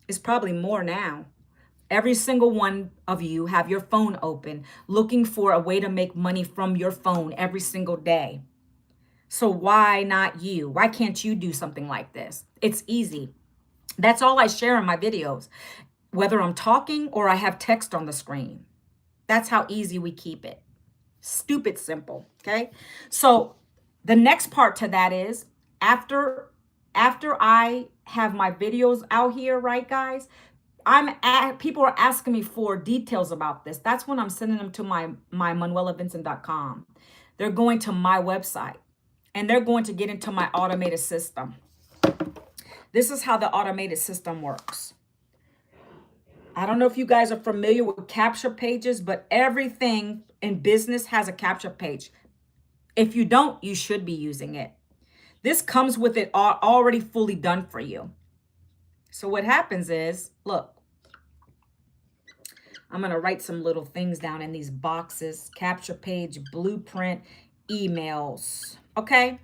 It's probably more now. Every single one of you have your phone open, looking for a way to make money from your phone every single day. So why not you? Why can't you do something like this? It's easy. That's all I share in my videos, whether I'm talking or I have text on the screen. That's how easy we keep it. Stupid simple, okay? So the next part to that is after I have my videos out here, right, guys? People are asking me for details about this. That's when I'm sending them to my ManuelaVincent.com. They're going to my website and they're going to get into my automated system. This is how the automated system works. I don't know if you guys are familiar with capture pages, but everything in business has a capture page. If you don't, you should be using it. This comes with it already fully done for you. So what happens is, look, I'm going to write some little things down in these boxes. Capture page, blueprint, emails. Okay?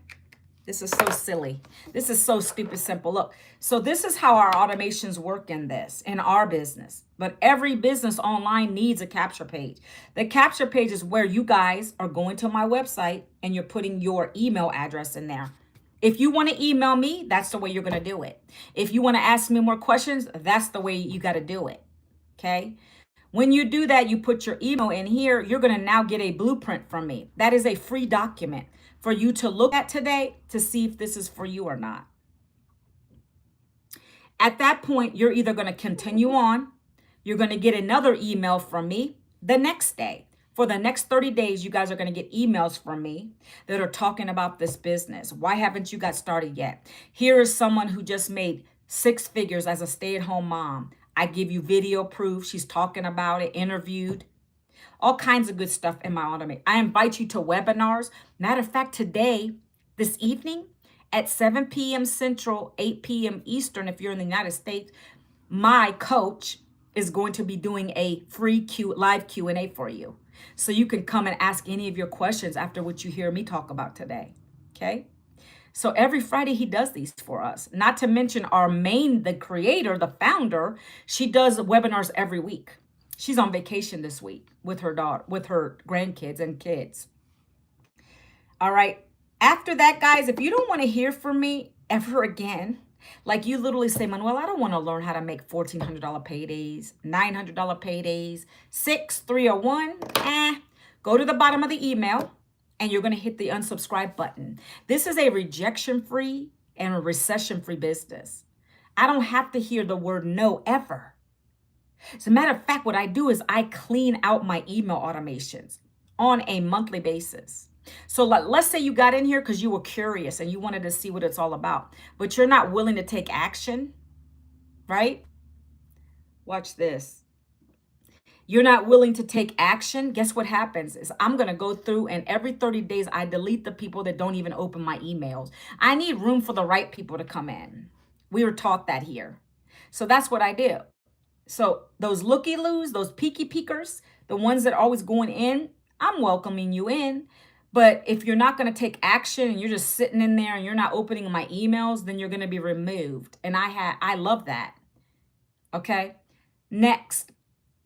This is so silly. This is so stupid simple. Look, so this is how our automations work in our business. But every business online needs a capture page. The capture page is where you guys are going to my website and you're putting your email address in there. If you want to email me, that's the way you're going to do it. If you want to ask me more questions, that's the way you got to do it. Okay? When you do that, you put your email in here. You're going to now get a blueprint from me. That is a free document for you to look at today to see if this is for you or not. At that point, you're either going to continue on. You're going to get another email from me the next day. For the next 30 days, you guys are going to get emails from me that are talking about this business. Why haven't you got started yet? Here is someone who just made 6 figures as a stay-at-home mom. I give you video proof. She's talking about it, interviewed, all kinds of good stuff in my automate. I invite you to webinars. Matter of fact, today, this evening at 7 p.m. Central, 8 p.m. Eastern, if you're in the United States, my coach is going to be doing a free live Q&A for you. So you can come and ask any of your questions after what you hear me talk about today. Okay? So every Friday he does these for us. Not to mention the creator, the founder, she does webinars every week. She's on vacation this week with her daughter, with her grandkids and kids. All right. After that, guys, if you don't want to hear from me ever again, like you literally say, Manuel, I don't want to learn how to make $1,400 paydays, $900 paydays, 6, 3, or 1. Go to the bottom of the email and you're going to hit the unsubscribe button. This is a rejection-free and a recession-free business. I don't have to hear the word no ever. As a matter of fact, what I do is I clean out my email automations on a monthly basis. So let's say you got in here because you were curious and you wanted to see what it's all about, but you're not willing to take action, right? Watch this. You're not willing to take action. Guess what happens is I'm going to go through and every 30 days, I delete the people that don't even open my emails. I need room for the right people to come in. We were taught that here. So that's what I do. So those looky-loos, those peekers, the ones that are always going in, I'm welcoming you in. But if you're not going to take action and you're just sitting in there and you're not opening my emails, then you're going to be removed. And I love that. Okay. Next,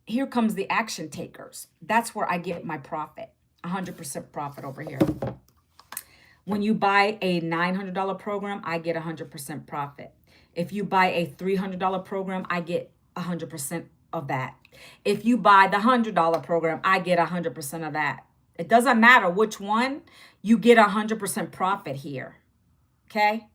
here comes the action takers. That's where I get my profit, 100% profit over here. When you buy a $900 program, I get 100% profit. If you buy a $300 program, I get 100% of that. If you buy the $100 program, I get 100% of that. It doesn't matter which one, you get 100% profit here. Okay?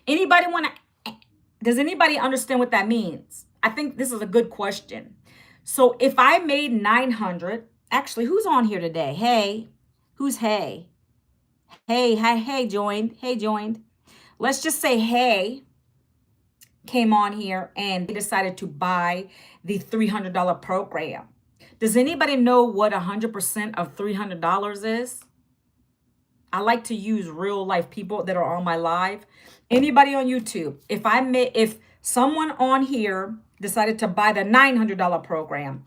Does anybody understand what that means? I think this is a good question. So if I made 900, actually, who's on here today? Hey, who's hey? Hey, joined. Let's just say hey came on here and they decided to buy the $300 program. Does anybody know what 100% of $300 is? I like to use real life people that are on my live. Anybody on YouTube, if someone on here decided to buy the $900 program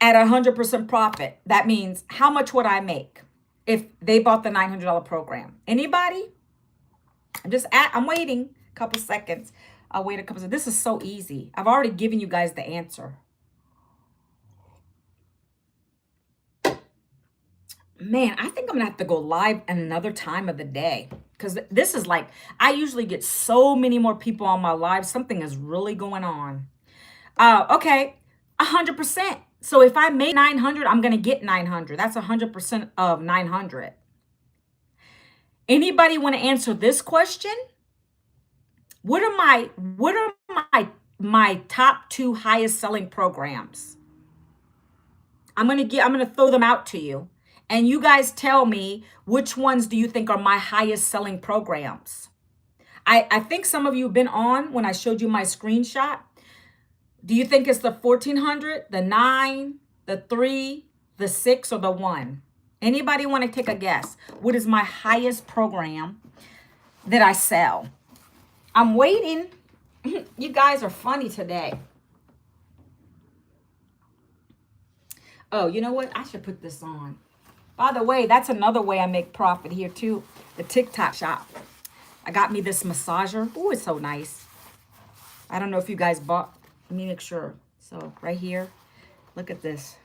at 100% profit, that means how much would I make if they bought the $900 program? Anybody? I'm waiting a couple seconds. I'll wait a couple seconds. This is so easy. I've already given you guys the answer. Man, I think I'm gonna have to go live at another time of the day because this is like, I usually get so many more people on my live. Something is really going on. Okay, 100%. So if I made 900, I'm gonna get 900. That's 100% of 900. Anybody want to answer this question? What are my top 2 highest selling programs? I'm gonna throw them out to you. And you guys tell me which ones do you think are my highest selling programs? I think some of you have been on when I showed you my screenshot. Do you think it's the 1400, the 9, the 3, the 6, or the 1? Anybody want to take a guess? What is my highest program that I sell? I'm waiting. You guys are funny today. Oh, you know what? I should put this on. By the way, that's another way I make profit here too. The TikTok shop. I got me this massager. Oh, it's so nice. I don't know if you guys bought. Let me make sure. So right here, look at this.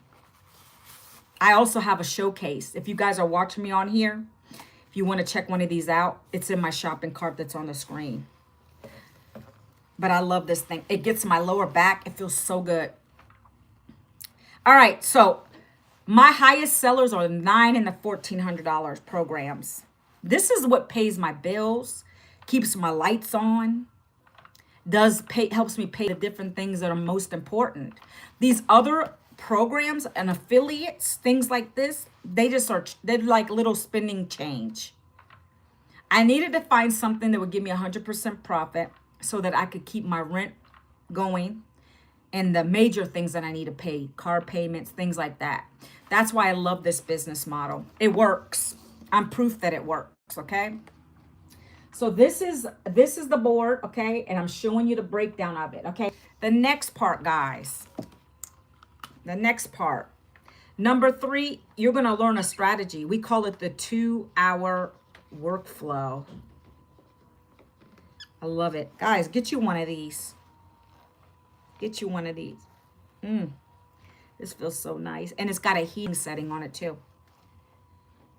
I also have a showcase. If you guys are watching me on here, if you want to check one of these out, it's in my shopping cart that's on the screen. But I love this thing. It gets my lower back. It feels so good. All right, so my highest sellers are the $9 and the $1,400 programs. This is what pays my bills, keeps my lights on, helps me pay the different things that are most important. These other programs and affiliates, things like this, they're like little spending change. I needed to find something that would give me 100% profit so that I could keep my rent going and the major things that I need to pay, car payments, things like that. That's why I love this business model. It works. I'm proof that it works, okay? So this is the board, okay? And I'm showing you the breakdown of it, okay? The next part, guys. The next part. Number 3, you're going to learn a strategy. We call it the 2-hour workflow. I love it. Guys, get you one of these. Get you one of these. This feels so nice. And it's got a heating setting on it too.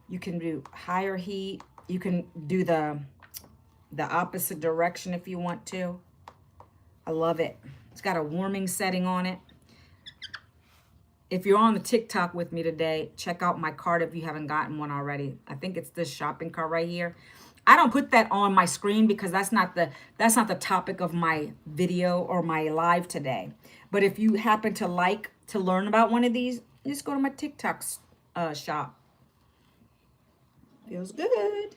You can do higher heat. You can do the opposite direction if you want to. I love it. It's got a warming setting on it. If you're on the TikTok with me today, check out my cart if you haven't gotten one already. I think it's this shopping cart right here. I don't put that on my screen because that's not the topic of my video or my live today. But if you happen to like to learn about one of these, just go to my TikTok shop. Feels good.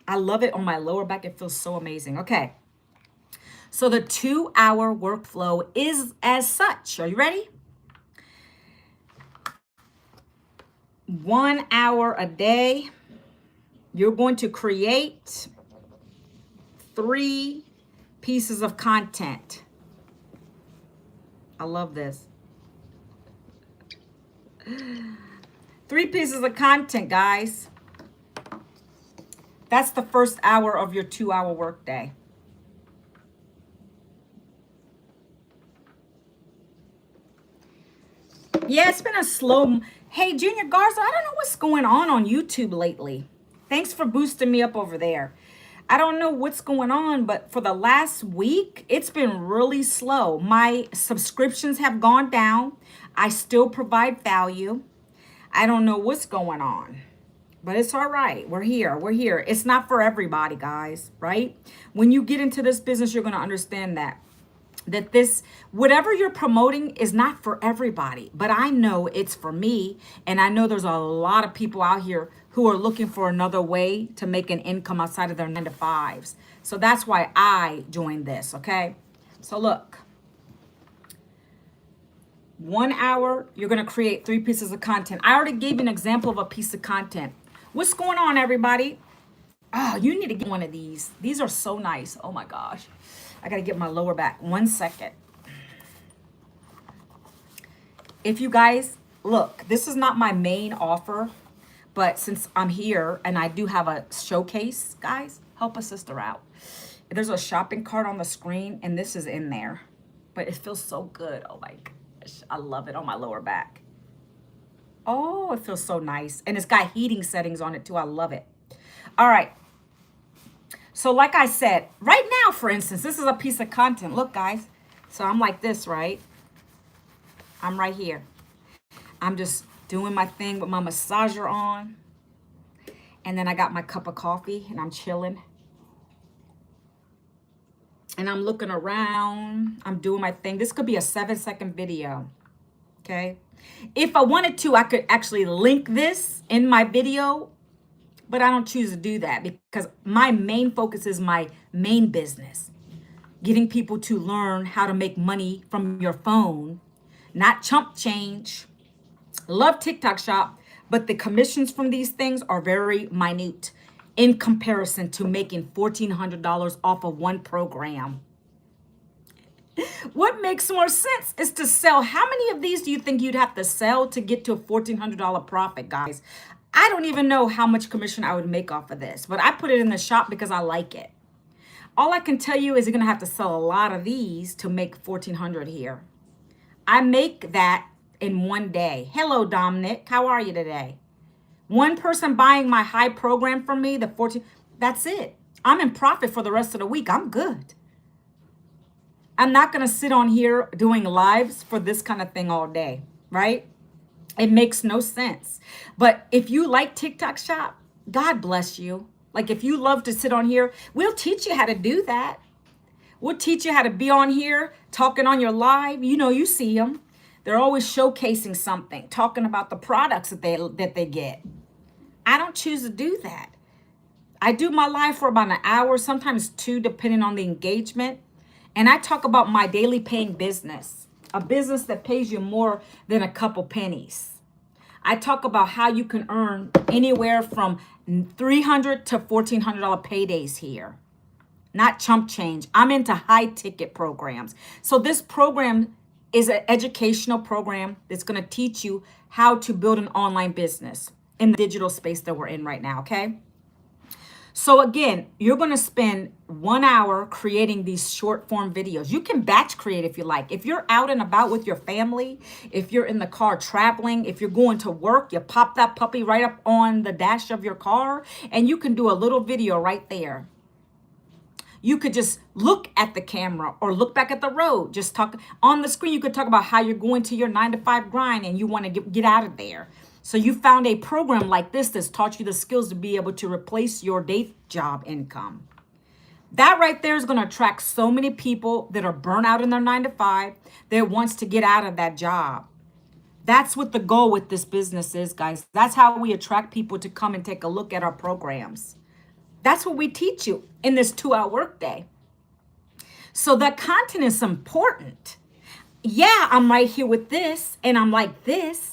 I love it on my lower back. It feels so amazing. Okay. So the 2-hour workflow is as such. Are you ready? 1 hour a day. You're going to create 3 pieces of content. I love this. 3 pieces of content, guys. That's the first hour of your 2-hour workday. Yeah, it's been a slow. Hey, Junior Garza, I don't know what's going on YouTube lately. Thanks for boosting me up over there. I don't know what's going on, but for the last week, it's been really slow. My subscriptions have gone down. I still provide value. I don't know what's going on, but it's all right. We're here. We're here. It's not for everybody, guys, right? When you get into this business, you're going to understand that this, whatever you're promoting is not for everybody, but I know it's for me. And I know there's a lot of people out here who are looking for another way to make an income outside of their 9-to-5s. So that's why I joined this. Okay. So look, 1 hour, you're going to create 3 pieces of content. I already gave you an example of a piece of content. What's going on, everybody? Oh, you need to get one of these. These are so nice. Oh my gosh. I got to get my lower back. 1 second. If you guys, look, this is not my main offer, but since I'm here and I do have a showcase, guys, help a sister out. There's a shopping cart on the screen and this is in there, but it feels so good. Oh my gosh. I love it on my lower back. Oh, it feels so nice. And it's got heating settings on it too. I love it. All right. So like I said, right now, for instance, this is a piece of content. Look, guys. So I'm like this, right? I'm right here. I'm just doing my thing with my massager on. And then I got my cup of coffee and I'm chilling. And I'm looking around. I'm doing my thing. This could be a 7-second video. Okay. If I wanted to, I could actually link this in my video. But I don't choose to do that because my main focus is my main business. Getting people to learn how to make money from your phone, not chump change. Love TikTok shop, but the commissions from these things are very minute in comparison to making $1,400 off of one program. What makes more sense is to sell. How many of these do you think you'd have to sell to get to a $1,400 profit, guys? I don't even know how much commission I would make off of this, but I put it in the shop because I like it. All I can tell you is you're going to have to sell a lot of these to make 1,400 here. I make that in 1 day. Hello, Dominic. How are you today? One person buying my high program from me, the 14, that's it. I'm in profit for the rest of the week. I'm good. I'm not going to sit on here doing lives for this kind of thing all day, right? It makes no sense. But if you like TikTok shop, God bless you. Like if you love to sit on here, we'll teach you how to do that. We'll teach you how to be on here, talking on your live. You know, you see them. They're always showcasing something, talking about the products that they get. I don't choose to do that. I do my live for about an hour, sometimes two, depending on the engagement. And I talk about my daily paying business, a business that pays you more than a couple pennies. I talk about how you can earn anywhere from $300 to $1,400 paydays here, not chump change. I'm into high ticket programs. So this program is an educational program that's going to teach you how to build an online business in the digital space that we're in right now, okay? So again, you're going to spend 1 hour creating these short form videos. You can batch create if you like. If you're out and about with your family, if you're in the car traveling, if you're going to work, you pop that puppy right up on the dash of your car and you can do a little video right there. You could just look at the camera or look back at the road. Just talk on the screen. You could talk about how you're going to your 9 to 5 grind and you want to get out of there. So you found a program like this that's taught you the skills to be able to replace your day job income. That right there is going to attract so many people that are burnt out in their 9 to 5 that wants to get out of that job. That's what the goal with this business is, guys. That's how we attract people to come and take a look at our programs. That's what we teach you in this 2-hour workday. So that content is important. Yeah, I'm right here with this and I'm like this,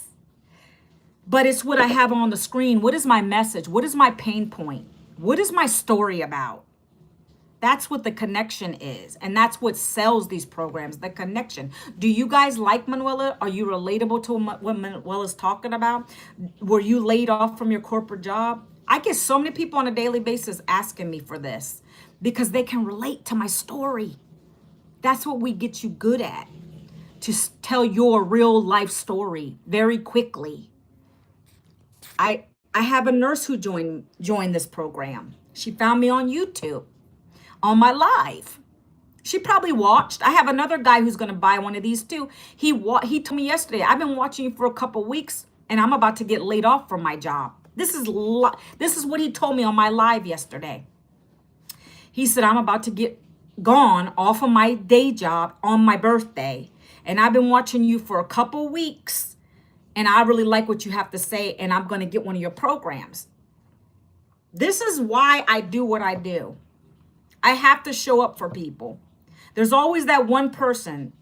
but it's what I have on the screen. What is my message? What is my pain point? What is my story about? That's what the connection is. And that's what sells these programs, the connection. Do you guys like Manuela? Are you relatable to what Manuela's talking about? Were you laid off from your corporate job? I get so many people on a daily basis asking me for this because they can relate to my story. That's what we get you good at, to tell your real life story very quickly. I have a nurse who joined this program. She found me on YouTube on my live. She probably watched. I have another guy who's going to buy one of these too. He told me yesterday, I've been watching you for a couple weeks and I'm about to get laid off from my job. This is what he told me on my live yesterday. He said, I'm about to get gone off of my day job on my birthday. And I've been watching you for a couple weeks. And I really like what you have to say. And I'm going to get one of your programs. This is why I do what I do. I have to show up for people. There's always that one person,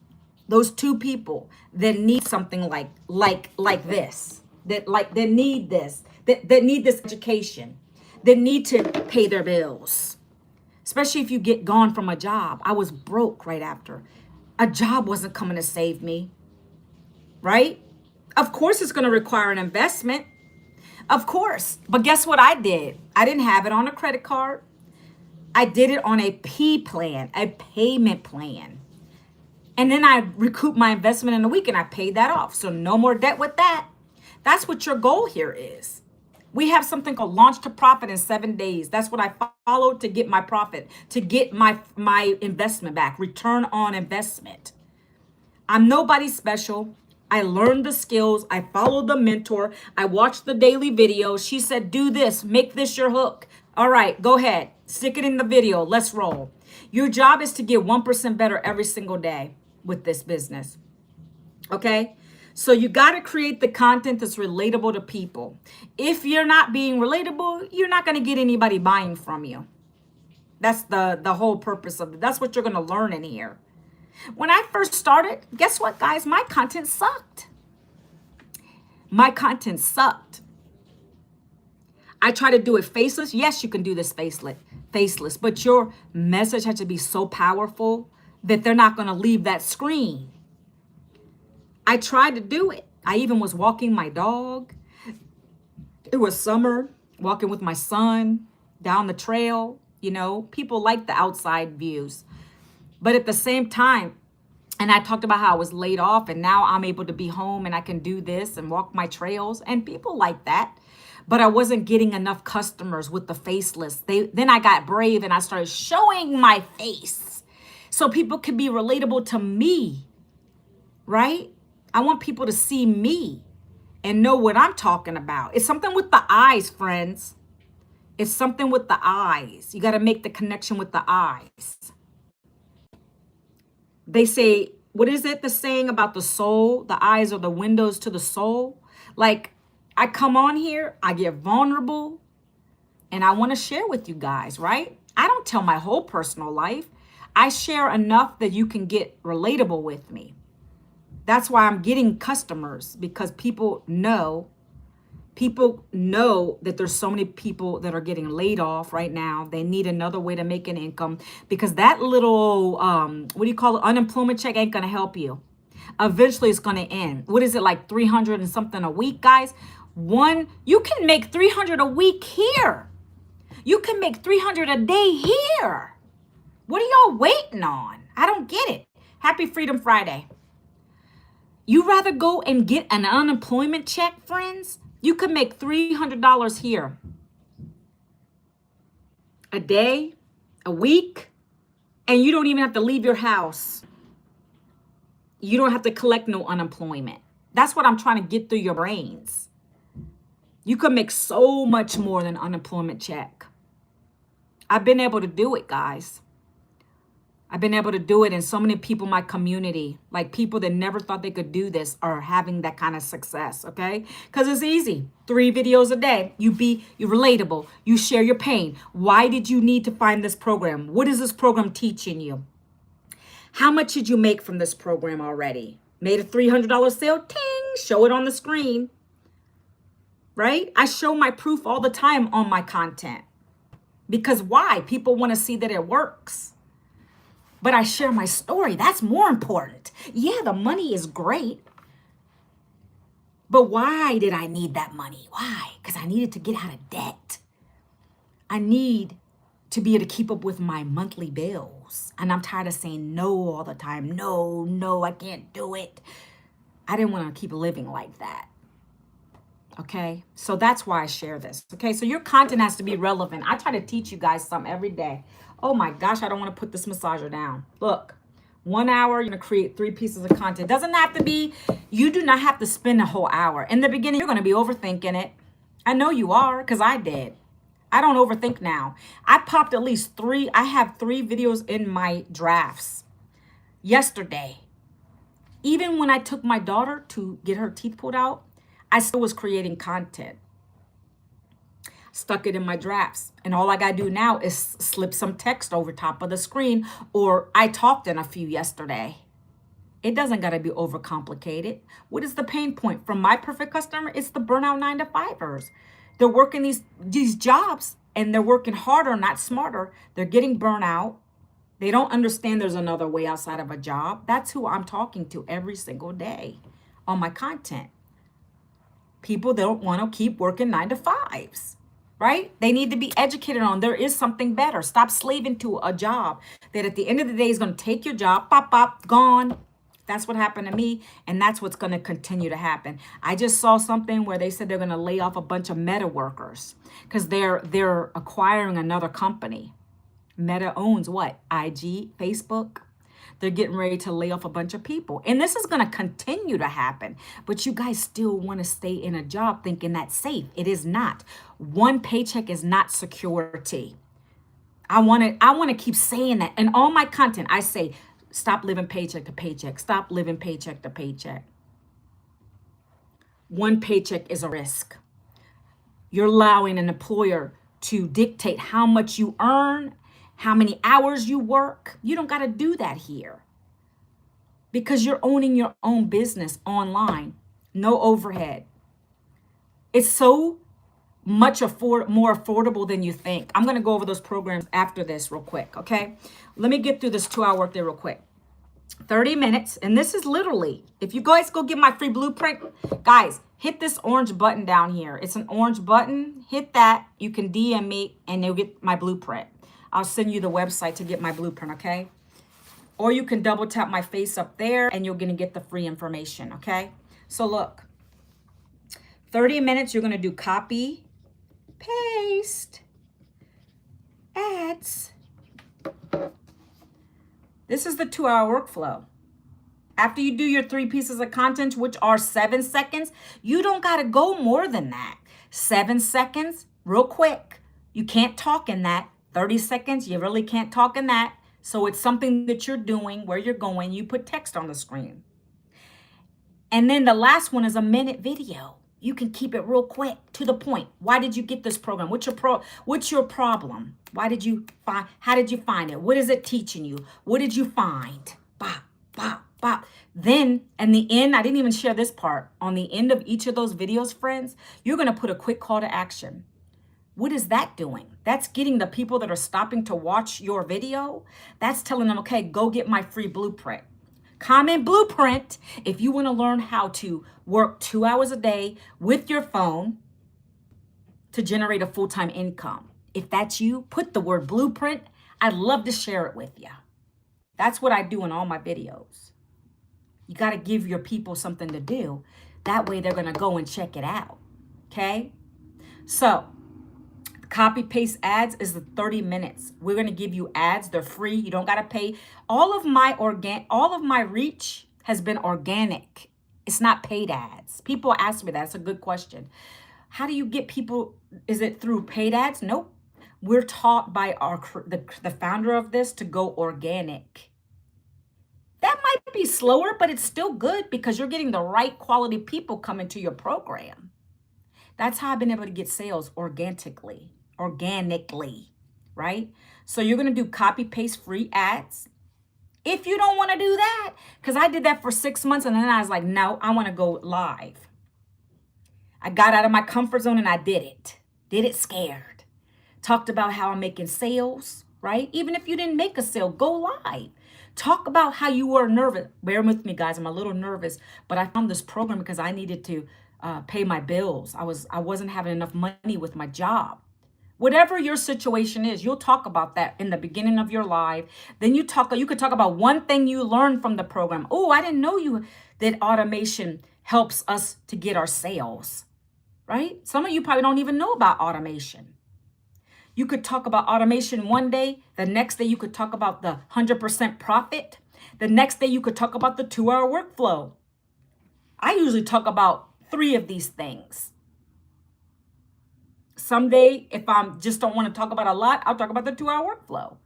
those two people that need something like this, that need this. That need this education, that need to pay their bills, especially if you get gone from a job. I was broke right after. A job wasn't coming to save me, right? Of course, it's going to require an investment. Of course. But guess what I did? I didn't have it on a credit card. I did it on a P plan, a payment plan. And then I recouped my investment in a week and I paid that off. So no more debt with that. That's what your goal here is. We have something called launch to profit in 7 days. That's what I followed to get my profit, to get my investment back, return on investment. I'm nobody special. I learned the skills. I followed the mentor. I watched the daily videos. She said, do this, make this your hook. All right, go ahead. Stick it in the video. Let's roll. Your job is to get 1% better every single day with this business. Okay? So you got to create the content that's relatable to people. If you're not being relatable, you're not going to get anybody buying from you. That's the whole purpose of it. That's what you're going to learn in here. When I first started, guess what, guys? My content sucked. My content sucked. I try to do it faceless. Yes, you can do this faceless, but your message has to be so powerful that they're not going to leave that screen. I tried to do it. I even was walking my dog. It was summer, walking with my son down the trail. You know, people like the outside views. But at the same time, and I talked about how I was laid off and now I'm able to be home and I can do this and walk my trails. And people like that. But I wasn't getting enough customers with the faceless. Then I got brave and I started showing my face. so people can be relatable to me, right? I want people to see me and know what I'm talking about. It's something with the eyes, friends. It's something with the eyes. You got to make the connection with the eyes. They say, what is it, the saying about the soul? The eyes are the windows to the soul. Like, I come on here, I get vulnerable, and I want to share with you guys, right? I don't tell my whole personal life. I share enough that you can get relatable with me. That's why I'm getting customers, because people know that there's so many people that are getting laid off right now. They need another way to make an income, because that little, what do you call it? Unemployment check ain't going to help you. Eventually it's going to end. What is it, like 300 and something a week, guys? You can make 300 a week here. You can make 300 a day here. What are y'all waiting on? I don't get it. Happy Freedom Friday. You rather go and get an unemployment check, friends? You could make $300 here a day, a week, and you don't even have to leave your house. You don't have to collect no unemployment. That's what I'm trying to get through your brains. You could make so much more than unemployment check. I've been able to do it, guys. I've been able to do it, and so many people in my community, like people that never thought they could do this, are having that kind of success, okay? Because it's easy. 3 videos a day. You're relatable. You share your pain. Why did you need to find this program? What is this program teaching you? How much did you make from this program already? Made a $300 sale? Ting! Show it on the screen, right? I show my proof all the time on my content. Because why? People want to see that it works. But I share my story. That's more important. Yeah, the money is great. But why did I need that money? Why? Because I needed to get out of debt. I need to be able to keep up with my monthly bills. And I'm tired of saying no all the time. No, I can't do it. I didn't want to keep living like that. Okay, so that's why I share this. Okay, so your content has to be relevant. I try to teach you guys something every day. Oh my gosh, I don't want to put this massager down. Look, 1 hour, you're going to create 3 pieces of content. Doesn't have to be, you do not have to spend a whole hour. In the beginning, you're going to be overthinking it. I know you are, because I did. I don't overthink now. I popped at least 3. I have 3 videos in my drafts yesterday. Even when I took my daughter to get her teeth pulled out, I still was creating content. Stuck it in my drafts. And all I got to do now is slip some text over top of the screen, or I talked in a few yesterday. It doesn't got to be overcomplicated. What is the pain point from my perfect customer? It's the burnout 9-to-5ers. They're working these jobs, and they're working harder, not smarter. They're getting burnout. They don't understand there's another way outside of a job. That's who I'm talking to every single day on my content. People don't want to keep working 9-to-5s, right? They need to be educated on there is something better. Stop slaving to a job that at the end of the day is going to take your job, pop, gone. That's what happened to me, and that's what's going to continue to happen. I just saw something where they said they're going to lay off a bunch of Meta workers because they're acquiring another company. Meta owns what? IG, Facebook. They're getting ready to lay off a bunch of people. And this is going to continue to happen. But you guys still want to stay in a job thinking that's safe. It is not. One paycheck is not security. I want to keep saying that. And all my content, I say, stop living paycheck to paycheck. Stop living paycheck to paycheck. One paycheck is a risk. You're allowing an employer to dictate how much you earn, how many hours you work. You don't got to do that here because you're owning your own business online. No overhead. It's so much more affordable than you think. I'm going to go over those programs after this real quick, okay? Let me get through this 2-hour workday real quick. 30 minutes, and this is literally, if you guys go get my free blueprint, guys, hit this orange button down here. It's an orange button. Hit that. You can DM me, and you'll get my blueprint. I'll send you the website to get my blueprint, okay? Or you can double tap my face up there, and you're going to get the free information, okay? So look, 30 minutes, you're going to do copy, paste, ads, This is the 2-hour workflow. After you do your 3 pieces of content, which are 7 seconds, you don't got to go more than that. 7 seconds, real quick. You can't talk in that. 30 seconds, you really can't talk in that. So it's something that you're doing, where you're going. You put text on the screen. And then the last one is a minute video. You can keep it real quick, to the point. Why did you get this program? What's your problem? How did you find it? What is it teaching you? What did you find? Bop, bop, bop. Then, in the end, I didn't even share this part. On the end of each of those videos, friends, you're going to put a quick call to action. What is that doing? That's getting the people that are stopping to watch your video. That's telling them, okay, go get my free blueprint. Comment blueprint if you want to learn how to work 2 hours a day with your phone to generate a full-time income. If that's you, put the word blueprint. I'd love to share it with you. That's what I do in all my videos. You got to give your people something to do. That way they're going to go and check it out. Okay? So, copy paste ads is the 30 minutes. We're going to give you ads. They're free. You don't got to pay. All of my reach has been organic. It's not paid ads. People ask me that. That's a good question. How do you get people? Is it through paid ads? Nope. We're taught by the founder of this to go organic. That might be slower, but it's still good because you're getting the right quality people coming to your program. That's how I've been able to get sales organically, right? So you're going to do copy paste free ads. If you don't want to do that, because I did that for 6 months and then I was like, no, I want to go live. I got out of my comfort zone and I did it scared. Talked about how I'm making sales, right? Even if you didn't make a sale, go live. Talk about how you were nervous. Bear with me, guys. I'm a little nervous, but I found this program because I needed to pay my bills. I wasn't having enough money with my job. Whatever your situation is, you'll talk about that in the beginning of your live. Then you could talk about one thing you learned from the program. Oh, I didn't know that automation helps us to get our sales, right? Some of you probably don't even know about automation. You could talk about automation one day. The next day you could talk about the 100% profit. The next day you could talk about the 2-hour workflow. I usually talk about 3 of these things. Someday, if I just don't want to talk about a lot, I'll talk about the 2-hour workflow.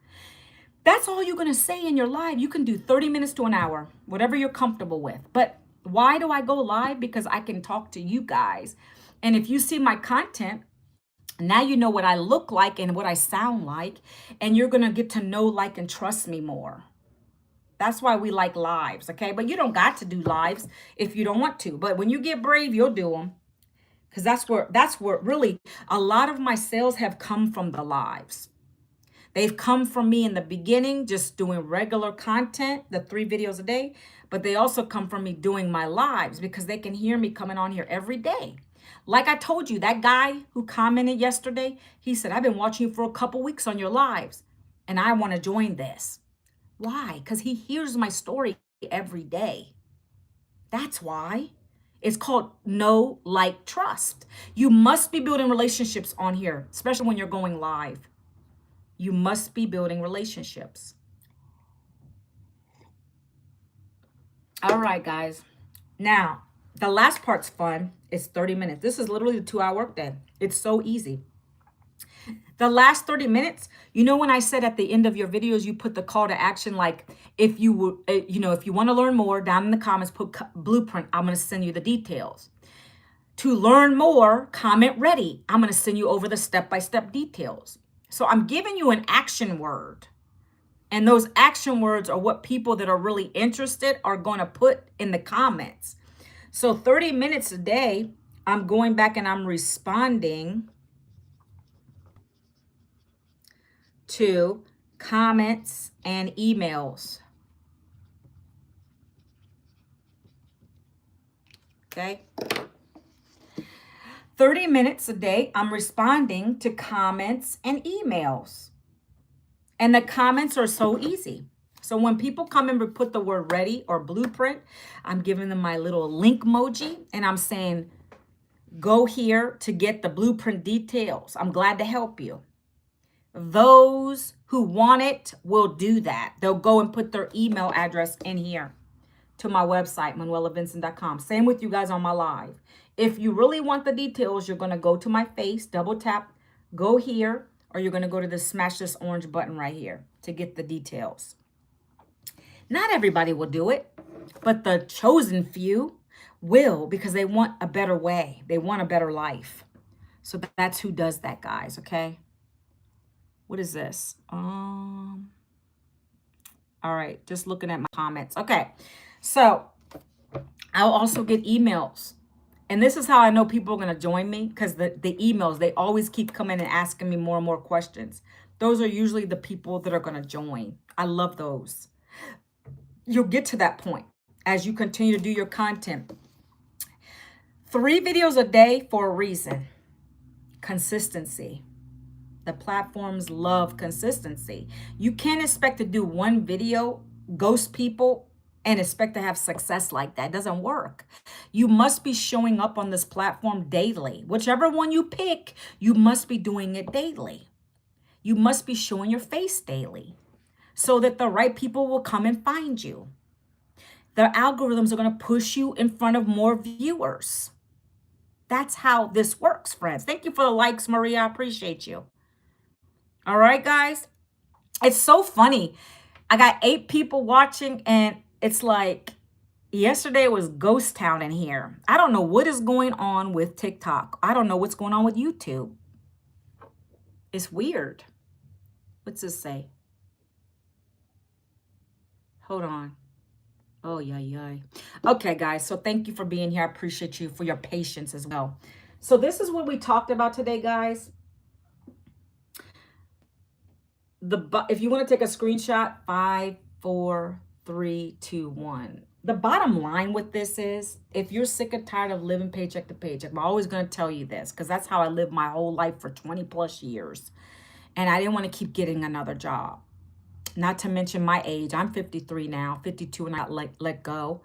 That's all you're going to say in your live. You can do 30 minutes to an hour, whatever you're comfortable with. But why do I go live? Because I can talk to you guys. And if you see my content, now you know what I look like and what I sound like. And you're going to get to know, like, and trust me more. That's why we like lives, okay? But you don't got to do lives if you don't want to. But when you get brave, you'll do them. Because that's where really a lot of my sales have come from the lives. They've come from me in the beginning, just doing regular content, the 3 videos a day. But they also come from me doing my lives because they can hear me coming on here every day. Like I told you, that guy who commented yesterday, he said, I've been watching you for a couple weeks on your lives and I want to join this. Why? Because he hears my story every day. That's why. It's called know, like, trust. You must be building relationships on here, especially when you're going live. You must be building relationships. All right, guys. Now, the last part's fun. It's 30 minutes. This is literally the 2-hour workday. It's so easy. The last 30 minutes, you know, when I said at the end of your videos, you put the call to action, like if you would, if you want to learn more, down in the comments, put blueprint. I'm going to send you the details. To learn more, comment ready. I'm going to send you over the step-by-step details. So I'm giving you an action word. And those action words are what people that are really interested are going to put in the comments. So 30 minutes a day, I'm going back and I'm responding to comments and emails. Okay. 30 minutes a day, I'm responding to comments and emails. And the comments are so easy. So when people come and put the word ready or blueprint, I'm giving them my little link emoji and I'm saying, go here to get the blueprint details. I'm glad to help you. Those who want it will do that. They'll go and put their email address in here to my website, manuelavincent.com. Same with you guys on my live. If you really want the details, you're going to go to my face, double tap, go here, or you're going to go to the smash this orange button right here to get the details. Not everybody will do it, but the chosen few will, because they want a better way. They want a better life. So that's who does that, guys, okay? What is this? All right, just looking at my comments. Okay, so I'll also get emails. And this is how I know people are going to join me, because the emails, they always keep coming and asking me more and more questions. Those are usually the people that are going to join. I love those. You'll get to that point as you continue to do your content. 3 videos a day for a reason. Consistency. The platforms love consistency. You can't expect to do one video, ghost people, and expect to have success like that. It doesn't work. You must be showing up on this platform daily. Whichever one you pick, you must be doing it daily. You must be showing your face daily so that the right people will come and find you. The algorithms are going to push you in front of more viewers. That's how this works, friends. Thank you for the likes, Maria. I appreciate you. All right, guys. It's so funny. I got 8 people watching, and it's like yesterday was ghost town in here. I don't know what is going on with TikTok. I don't know what's going on with YouTube. It's weird. What's this say? Hold on. Oh, yeah. Okay, guys. So thank you for being here. I appreciate you for your patience as well. So this is what we talked about today, guys. If you want to take a screenshot, 5, 4, 3, 2, 1. The bottom line with this is, if you're sick and tired of living paycheck to paycheck, I'm always going to tell you this, because that's how I lived my whole life for 20 plus years. And I didn't want to keep getting another job. Not to mention my age. I'm 53 now, 52, and I got let go.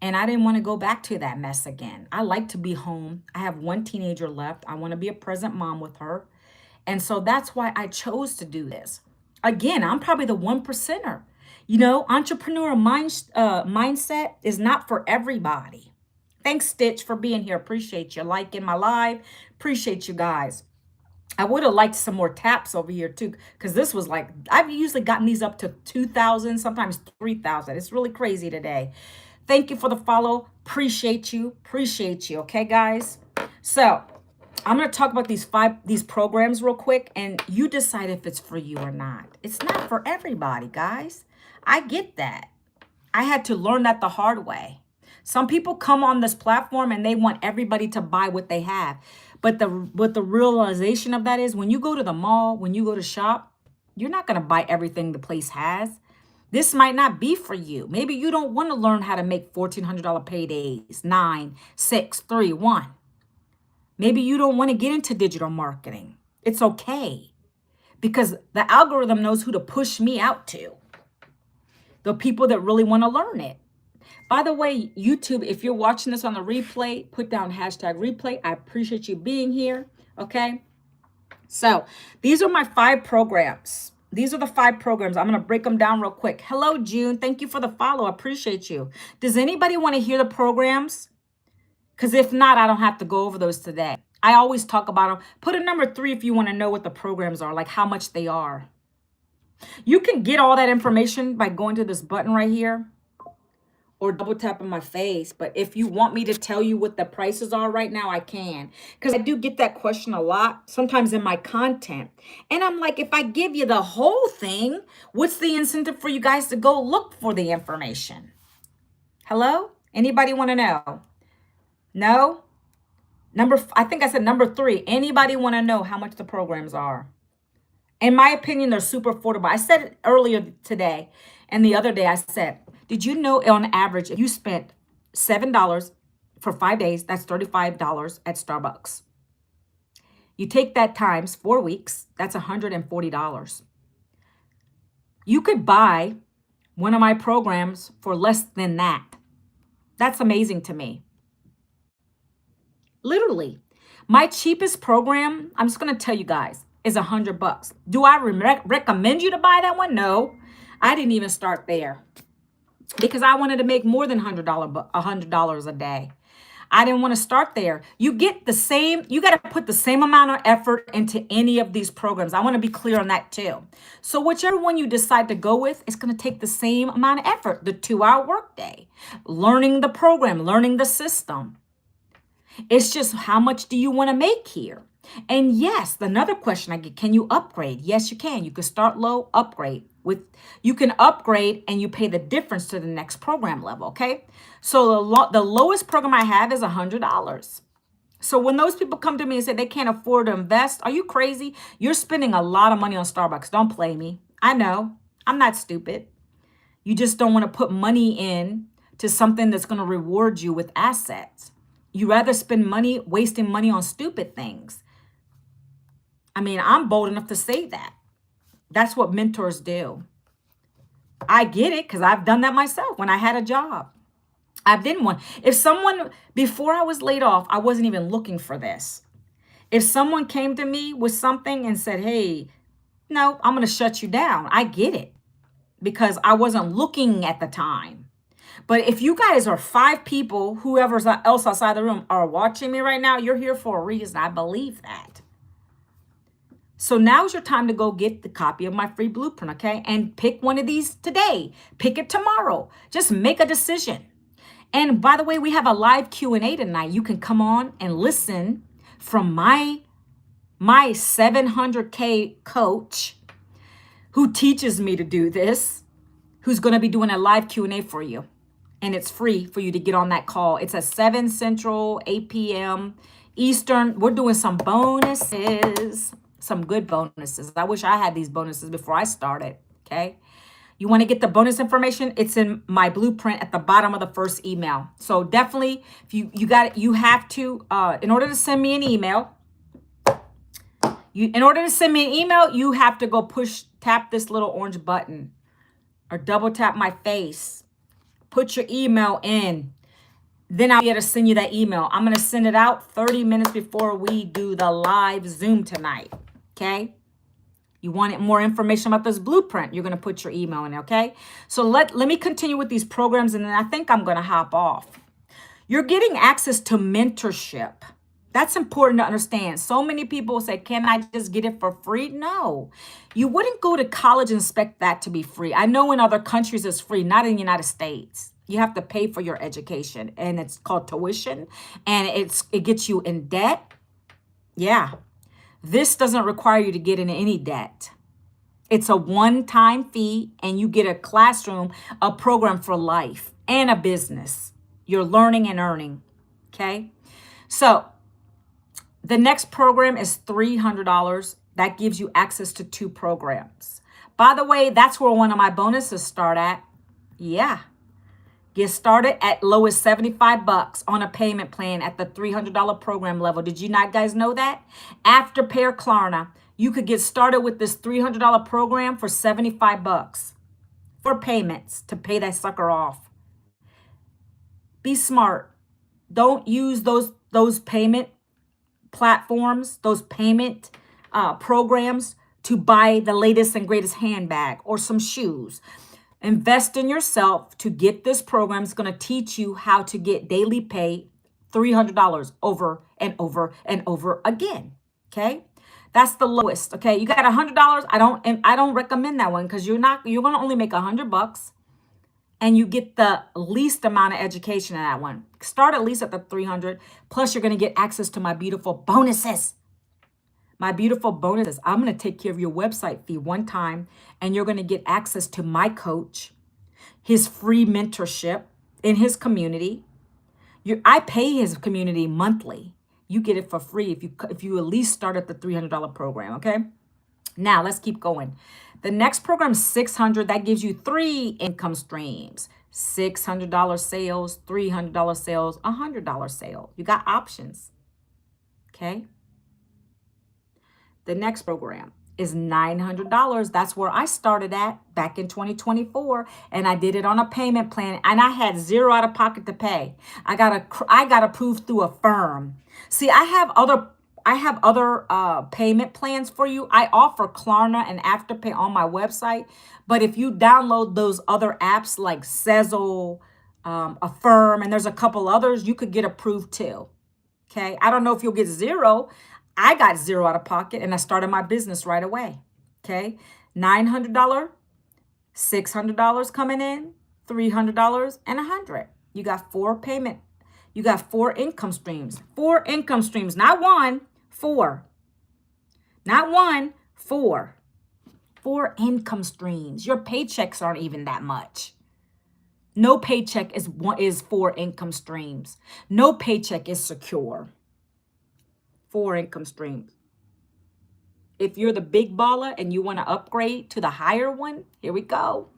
And I didn't want to go back to that mess again. I like to be home. I have 1 teenager left. I want to be a present mom with her. And so that's why I chose to do this. Again, I'm probably the 1%er. You know, entrepreneur mindset is not for everybody. Thanks, Stitch, for being here. Appreciate you liking my live. Appreciate you guys. I would have liked some more taps over here too, because this was like, I've usually gotten these up to 2,000, sometimes 3,000. It's really crazy today. Thank you for the follow. Appreciate you. Okay, guys. So I'm going to talk about these programs real quick, and you decide if it's for you or not. It's not for everybody, guys. I get that. I had to learn that the hard way. Some people come on this platform and they want everybody to buy what they have. But the realization of that is, when you go to the mall, when you go to shop, you're not going to buy everything the place has. This might not be for you. Maybe you don't want to learn how to make $1,400 paydays, 9, 6, 3, 1. Maybe you don't want to get into digital marketing. It's okay, because the algorithm knows who to push me out to. The people that really want to learn it. By the way, YouTube, if you're watching this on the replay, put down #replay. I appreciate you being here, okay? So these are my 5 programs. These are the 5 programs. I'm going to break them down real quick. Hello, June. Thank you for the follow. I appreciate you. Does anybody want to hear the programs? Because if not, I don't have to go over those today. I always talk about them. Put a number 3 if you want to know what the programs are, like how much they are. You can get all that information by going to this button right here, or double tapping my face. But if you want me to tell you what the prices are right now, I can. Because I do get that question a lot, sometimes in my content. And I'm like, if I give you the whole thing, what's the incentive for you guys to go look for the information? Hello? Anybody want to know? No? I think I said number 3. Anybody want to know how much the programs are? In my opinion, they're super affordable. I said it earlier today, and the other day I said, did you know on average, if you spent $7 for 5 days, that's $35 at Starbucks. You take that times 4 weeks, that's $140. You could buy one of my programs for less than that. That's amazing to me. Literally, my cheapest program, I'm just going to tell you guys, is $100. Do I recommend you to buy that one? No, I didn't even start there because I wanted to make more than $100 a day. I didn't want to start there. You get the same, you got to put the same amount of effort into any of these programs. I want to be clear on that too. So whichever one you decide to go with, it's going to take the same amount of effort, the 2-hour workday, learning the program, learning the system. It's just how much do you want to make here? And yes, another question I get, can you upgrade? Yes, you can. You can start low, upgrade. You can upgrade and you pay the difference to the next program level, okay? So the lowest program I have is $100. So when those people come to me and say they can't afford to invest, are you crazy? You're spending a lot of money on Starbucks. Don't play me. I know. I'm not stupid. You just don't want to put money in to something that's going to reward you with assets. You rather spend money wasting money on stupid things. I mean, I'm bold enough to say that. That's what mentors do. I get it because I've done that myself when I had a job. I didn't want, if someone, before I was laid off, I wasn't even looking for this. If someone came to me with something and said, hey, no, I'm going to shut you down. I get it because I wasn't looking at the time. But if you guys are 5 people, whoever's else outside the room are watching me right now, you're here for a reason. I believe that. So now's your time to go get the copy of my free blueprint, okay? And pick one of these today. Pick it tomorrow. Just make a decision. And by the way, we have a live Q&A tonight. You can come on and listen from my 700K coach who teaches me to do this, who's going to be doing a live Q&A for you. And it's free for you to get on that call. It's at 7 Central, 8 p.m. Eastern. We're doing some bonuses, some good bonuses. I wish I had these bonuses before I started, okay? You want to get the bonus information? It's in my blueprint at the bottom of the first email. So definitely, if you have to, in order to send me an email, you have to go tap this little orange button or double tap my face. Put your email in. Then I'll be able to send you that email. I'm going to send it out 30 minutes before we do the live Zoom tonight. Okay? You want more information about this blueprint, you're going to put your email in, okay? So let me continue with these programs, and then I think I'm going to hop off. You're getting access to mentorship. That's important to understand. So many people say, can I just get it for free? No. You wouldn't go to college and expect that to be free. I know in other countries it's free, not in the United States. You have to pay for your education, and it's called tuition, and it gets you in debt. Yeah. This doesn't require you to get into any debt. It's a one-time fee, and you get a classroom, a program for life, and a business. You're learning and earning, okay? So the next program is $300. That gives you access to 2 programs. By the way, that's where one of my bonuses start at. Yeah. Get started at low as $75 on a payment plan at the $300 program level. Did you not guys know that? After Pay or Klarna, you could get started with this $300 program for $75 for payments to pay that sucker off. Be smart. Don't use those payment platforms, those payment programs to buy the latest and greatest handbag or some shoes. Invest in yourself to get this program. It's going to teach you how to get daily pay, $300 over and over and over again. Okay. That's the lowest. Okay. You got $100. I don't recommend that one because you're going to only make $100 and you get the least amount of education in that one. Start at least at the 300. Plus you're going to get access to my beautiful bonuses. My beautiful bonuses. I'm going to take care of your website fee one time, and you're going to get access to my coach, his free mentorship in his community. I pay his community monthly. You get it for free if you at least start at the $300 program, okay? Now, let's keep going. The next program is $600. That gives you 3 income streams. $600 sales, $300 sales, $100 sale. You got options, okay? The next program is $900. That's where I started at back in 2024, and I did it on a payment plan, and I had zero out of pocket to pay. I got approved through a firm. See, I have I have other payment plans for you. I offer Klarna and Afterpay on my website. But if you download those other apps like Sezzle, Affirm, and there's a couple others, you could get approved too. Okay. I don't know if you'll get zero. I got zero out of pocket and I started my business right away. Okay. $900, $600 coming in, $300, and $100. You got four payment. You got four income streams. Four income streams. Not one, four. Not one, four. Four income streams. Your paychecks aren't even that much. No paycheck is four income streams. No paycheck is secure. Four income streams. If you're the big baller and you want to upgrade to the higher one, here we go.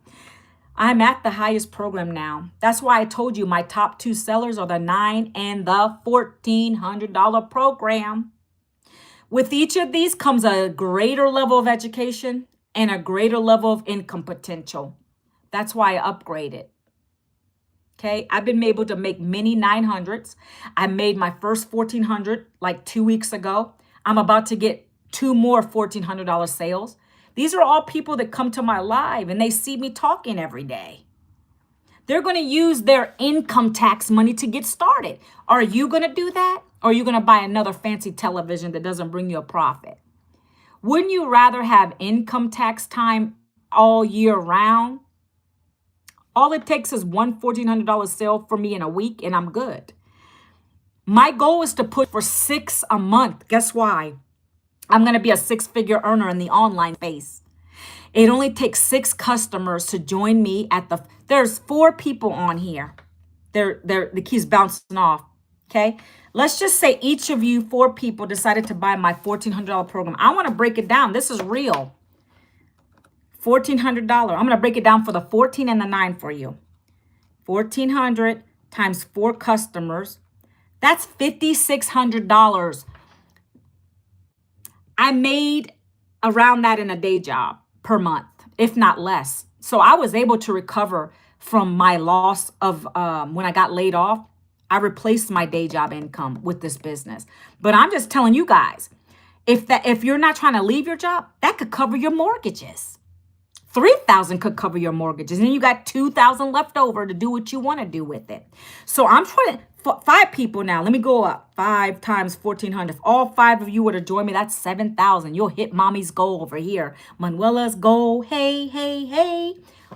I'm at the highest program now. That's why I told you my top two sellers are the $9 and the $1,400 program. With each of these comes a greater level of education and a greater level of income potential. That's why I upgraded. Okay, I've been able to make many 900s. I made my first 1,400 like 2 weeks ago. I'm about to get two more $1,400 sales. These are all people that come to my live and they see me talking every day. They're going to use their income tax money to get started. Are you going to do that? Or are you going to buy another fancy television that doesn't bring you a profit? Wouldn't you rather have income tax time all year round? All it takes is one $1,400 sale for me in a week and I'm good. My goal is to put for 6 a month. Guess why? I'm going to be a 6-figure earner in the online space. It only takes 6 customers to join me there's 4 people on here. The keys bouncing off. Okay. Let's just say each of you 4 people decided to buy my $1,400 program. I want to break it down. This is real. $1,400. I'm going to break it down for the 14 and the 9 for you. 1,400 times 4 customers. That's $5,600. I made around that in a day job per month, if not less. So I was able to recover from my loss of when I got laid off. I replaced my day job income with this business. But I'm just telling you guys, if you're not trying to leave your job, that could cover your mortgages. $3,000 could cover your mortgages, and then you got $2,000 left over to do what you want to do with it. So I'm trying to 5 people now. Let me go up. 5 times 1,400. If all 5 of you were to join me, that's 7,000. You'll hit mommy's goal over here. Manuela's goal. Hey, hey, hey.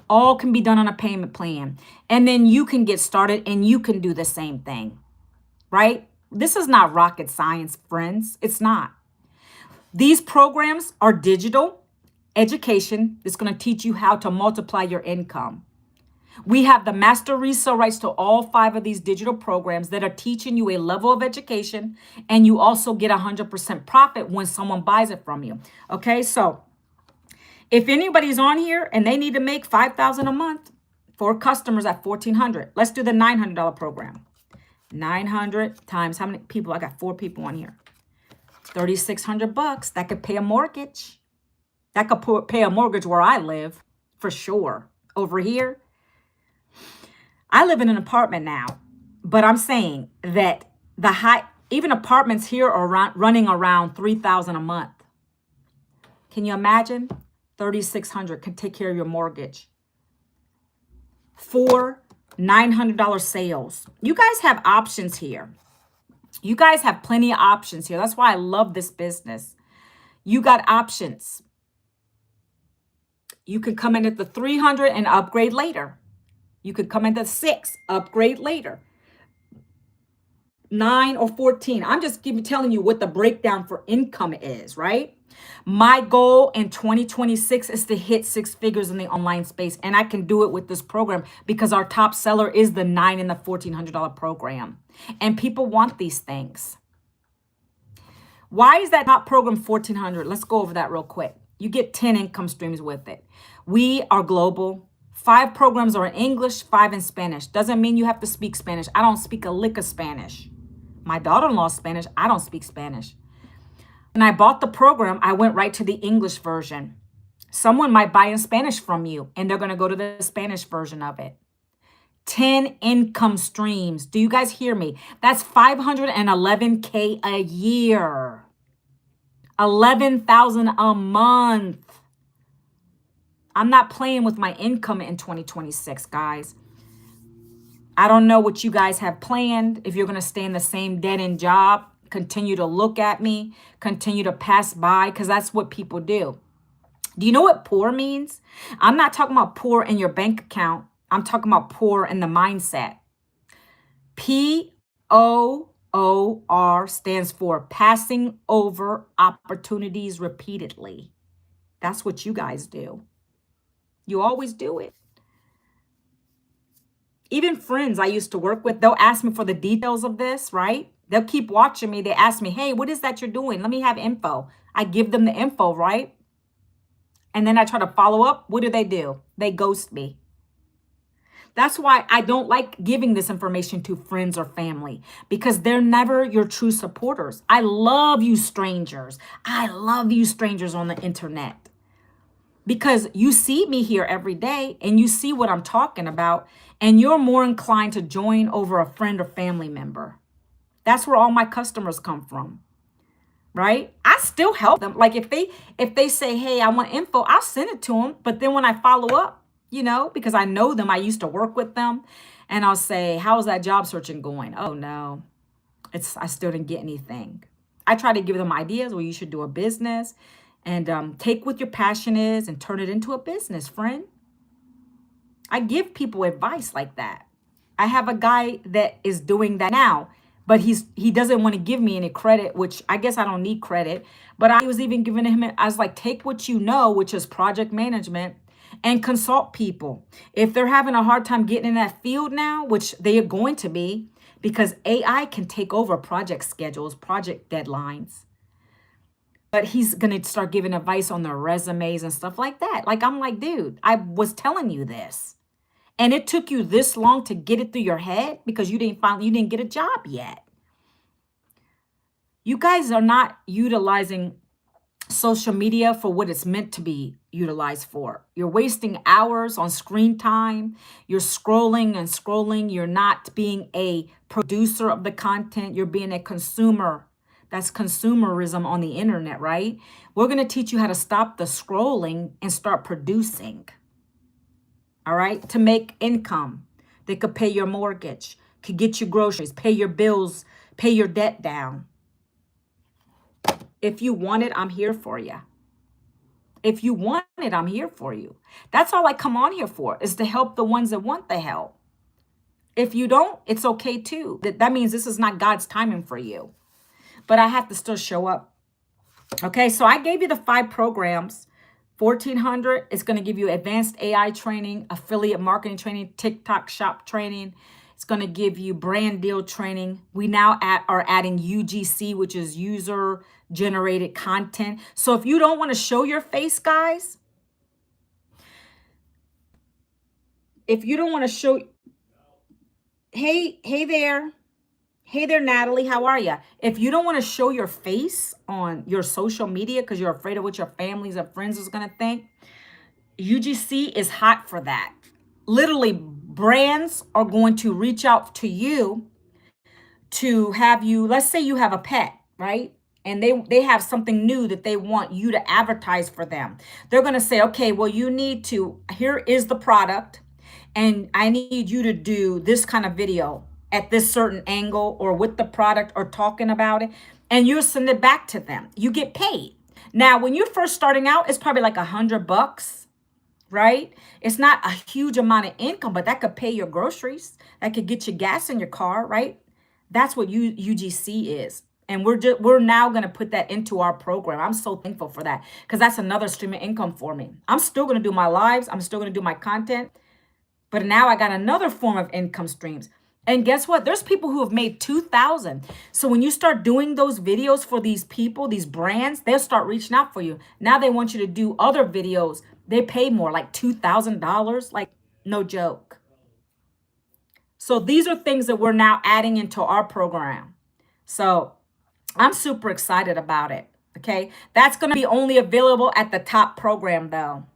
All can be done on a payment plan. And then you can get started and you can do the same thing, right? This is not rocket science, friends. It's not. These programs are digital education. It's going to teach you how to multiply your income. We have the master resale rights to all 5 of these digital programs that are teaching you a level of education, and you also get 100% profit when someone buys it from you. Okay, so if anybody's on here and they need to make $5,000 a month for customers at $1,400, let's do the $900 program. 900 times how many people? I got 4 people on here. $3,600. That could pay a mortgage. That could pay a mortgage where I live, for sure. Over here, I live in an apartment now, but I'm saying that even apartments here are running around $3,000 a month. Can you imagine? $3,600 can take care of your mortgage. 4 $900 sales. You guys have options here. You guys have plenty of options here. That's why I love this business. You got options. You could come in at the 300 and upgrade later. You could come in at 6, upgrade later. 9 or 14. I'm just telling you what the breakdown for income is, right? My goal in 2026 is to hit 6 figures in the online space. And I can do it with this program because our top seller is the $9 and the $1,400 program. And people want these things. Why is that top program $1,400? Let's go over that real quick. You get 10 income streams with it. We are global. 5 programs are in English, 5 in Spanish. Doesn't mean you have to speak Spanish. I don't speak a lick of Spanish. My daughter-in-law is Spanish. I don't speak Spanish. When I bought the program, I went right to the English version. Someone might buy in Spanish from you, and they're going to go to the Spanish version of it. 10 income streams. Do you guys hear me? That's $511K a year. $11,000 a month. I'm not playing with my income in 2026, guys. I don't know what you guys have planned. If you're going to stay in the same dead end job, continue to look at me, continue to pass by, because that's what people do. Do you know what poor means? I'm not talking about poor in your bank account. I'm talking about poor in the mindset. POOR stands for passing over opportunities repeatedly. That's what you guys do. You always do it. Even friends I used to work with, they'll ask me for the details of this, right? They'll keep watching me. They ask me, hey, what is that you're doing? Let me have info. I give them the info, right? And then I try to follow up. What do? They ghost me. That's why I don't like giving this information to friends or family, because they're never your true supporters. I love you strangers. I love you strangers on the internet, because you see me here every day and you see what I'm talking about, and you're more inclined to join over a friend or family member. That's where all my customers come from, right? I still help them. Like if they say, hey, I want info, I'll send it to them. But then when I follow up, because I know them, I used to work with them, and I'll say, how's that job searching going? Oh no, I still didn't get anything. I try to give them ideas where you should do a business, and take what your passion is and turn it into a business, friend. I give people advice like that. I have a guy that is doing that now, but he doesn't want to give me any credit, which I guess I don't need credit. But I was even giving him, I was like, take what you know, which is project management, and consult people. If they're having a hard time getting in that field now, which they are going to be, because AI can take over project schedules, project deadlines. But he's going to start giving advice on their resumes and stuff like that. Like, I'm like, dude, I was telling you this. And it took you this long to get it through your head because you didn't get a job yet. You guys are not utilizing social media for what it's meant to be utilized for. You're wasting hours on screen time. You're scrolling and scrolling. You're not being a producer of the content. You're being a consumer. That's consumerism on the internet, right? We're going to teach you how to stop the scrolling and start producing. All right? To make income that could pay your mortgage, could get you groceries, pay your bills, pay your debt down. If you want it, I'm here for you. If you want it, I'm here for you. That's all I come on here for, is to help the ones that want the help. If you don't, it's okay too. That means this is not God's timing for you. But I have to still show up. Okay, so I gave you the 5 programs. 1,400 is going to give you advanced AI training, affiliate marketing training, TikTok shop training. It's going to give you brand deal training. We now are adding UGC, which is user generated content. So if you don't want to show your face, guys, if you don't want to show, hey there. Hey there, Natalie, how are you? If you don't want to show your face on your social media because you're afraid of what your families and friends is going to think, UGC is hot for that. Literally, brands are going to reach out to you to have you, let's say you have a pet, right? And they have something new that they want you to advertise for them. They're going to say, okay, well, here is the product, and I need you to do this kind of video at this certain angle or with the product or talking about it, and you'll send it back to them. You get paid. Now, when you're first starting out, it's probably like $100, right? It's not a huge amount of income, but that could pay your groceries. That could get you gas in your car, right? That's what UGC is. And we're now going to put that into our program. I'm so thankful for that, because that's another stream of income for me. I'm still going to do my lives. I'm still going to do my content. But now I got another form of income streams. And guess what? There's people who have made 2,000. So when you start doing those videos for these people, these brands, they'll start reaching out for you. Now they want you to do other videos. They pay more, like $2,000, like no joke. So these are things that we're now adding into our program. So I'm super excited about it. Okay. That's going to be only available at the top program though.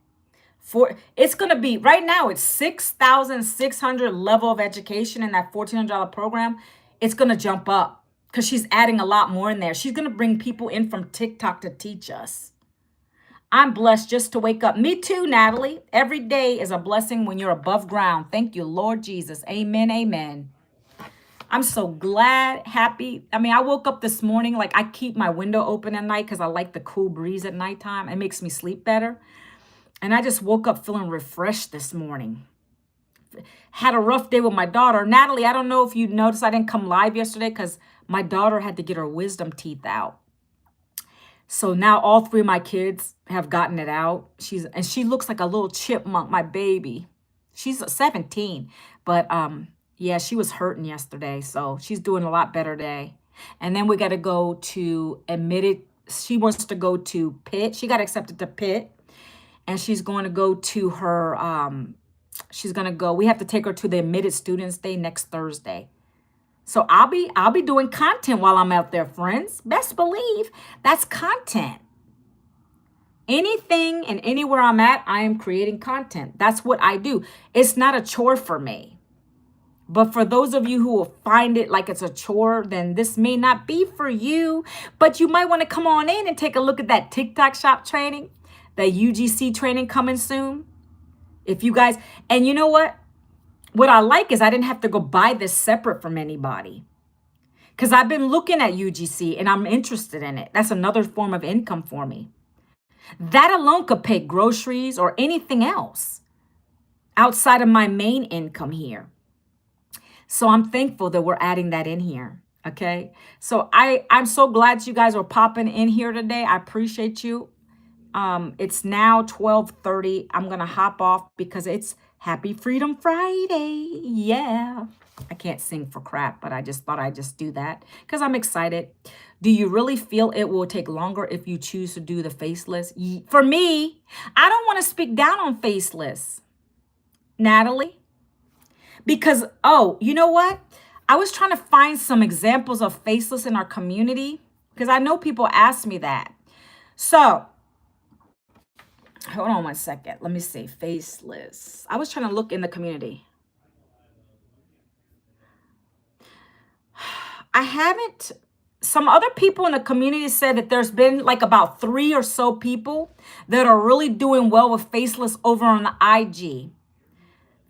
It's going to be, right now it's 6,600 level of education in that $1,400 program. It's going to jump up. because she's adding a lot more in there. She's going to bring people in from TikTok to teach us. I'm blessed just to wake up. Me too, Natalie. Every day is a blessing when you're above ground. Thank you, Lord Jesus. Amen, amen. I'm so glad, happy. I mean, I woke up this morning, like I keep my window open at night because I like the cool breeze at nighttime. It makes me sleep better. And I just woke up feeling refreshed this morning. Had a rough day with my daughter. Natalie, I don't know if you noticed I didn't come live yesterday because my daughter had to get her wisdom teeth out. So now all three of my kids have gotten it out. She looks like a little chipmunk, my baby. She's 17, but yeah, she was hurting yesterday, so she's doing a lot better today. And then we got to go to admitted. She wants to go to Pitt. She got accepted to Pitt, and she's going to go to her. She's gonna go. We have to take her to the admitted students day next Thursday. So I'll be doing content while I'm out there, friends. Best believe that's content. Anything and anywhere I'm at, I am creating content. That's what I do. It's not a chore for me. But for those of you who will find it like it's a chore, then this may not be for you. But you might want to come on in and take a look at that TikTok shop training, the UGC training coming soon. If you guys, and you know what? What I like is I didn't have to go buy this separate from anybody. Because I've been looking at UGC and I'm interested in it. That's another form of income for me. That alone could pay groceries or anything else outside of my main income here. So I'm thankful that we're adding that in here. Okay. So I'm so glad you guys are popping in here today. I appreciate you. It's now 12:30. I'm going to hop off because it's Happy Freedom Friday. Yeah. I can't sing for crap, but I just thought I'd just do that because I'm excited. Do you really feel it will take longer if you choose to do the faceless? For me, I don't want to speak down on faceless, Natalie, because, oh, you know what? I was trying to find some examples of faceless in our community because I know people ask me that. So, hold on one second. Let me see. Faceless. I was trying to look in the community. I haven't. Some other people in the community said that there's been like about 3 or so people that are really doing well with faceless over on the IG.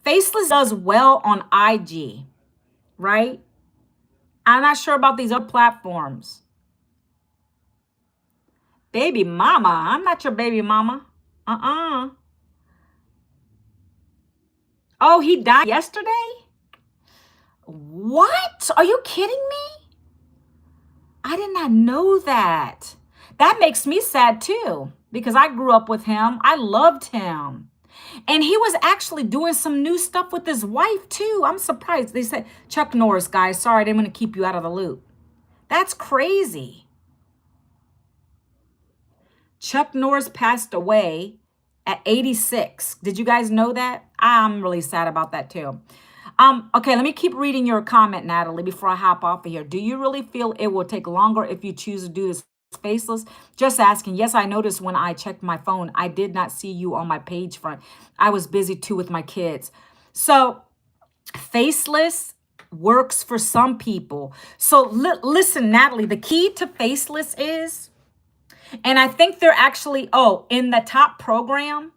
Faceless does well on IG, right? I'm not sure about these other platforms. Baby mama. I'm not your baby mama. Oh, he died yesterday? What? Are you kidding me? I did not know that. That makes me sad too, because I grew up with him. I loved him. And he was actually doing some new stuff with his wife too. I'm surprised. They said, Chuck Norris, guys, sorry, I didn't want to keep you out of the loop. That's crazy. Chuck Norris passed away at 86. Did you guys know that? I'm really sad about that too. Okay, let me keep reading your comment, Natalie, before I hop off of here. Do you really feel it will take longer if you choose to do this faceless? Just asking. Yes, I noticed when I checked my phone, I did not see you on my page front. I was busy too with my kids. So faceless works for some people. So listen, Natalie, the key to faceless is, and I think they're actually, in the top program,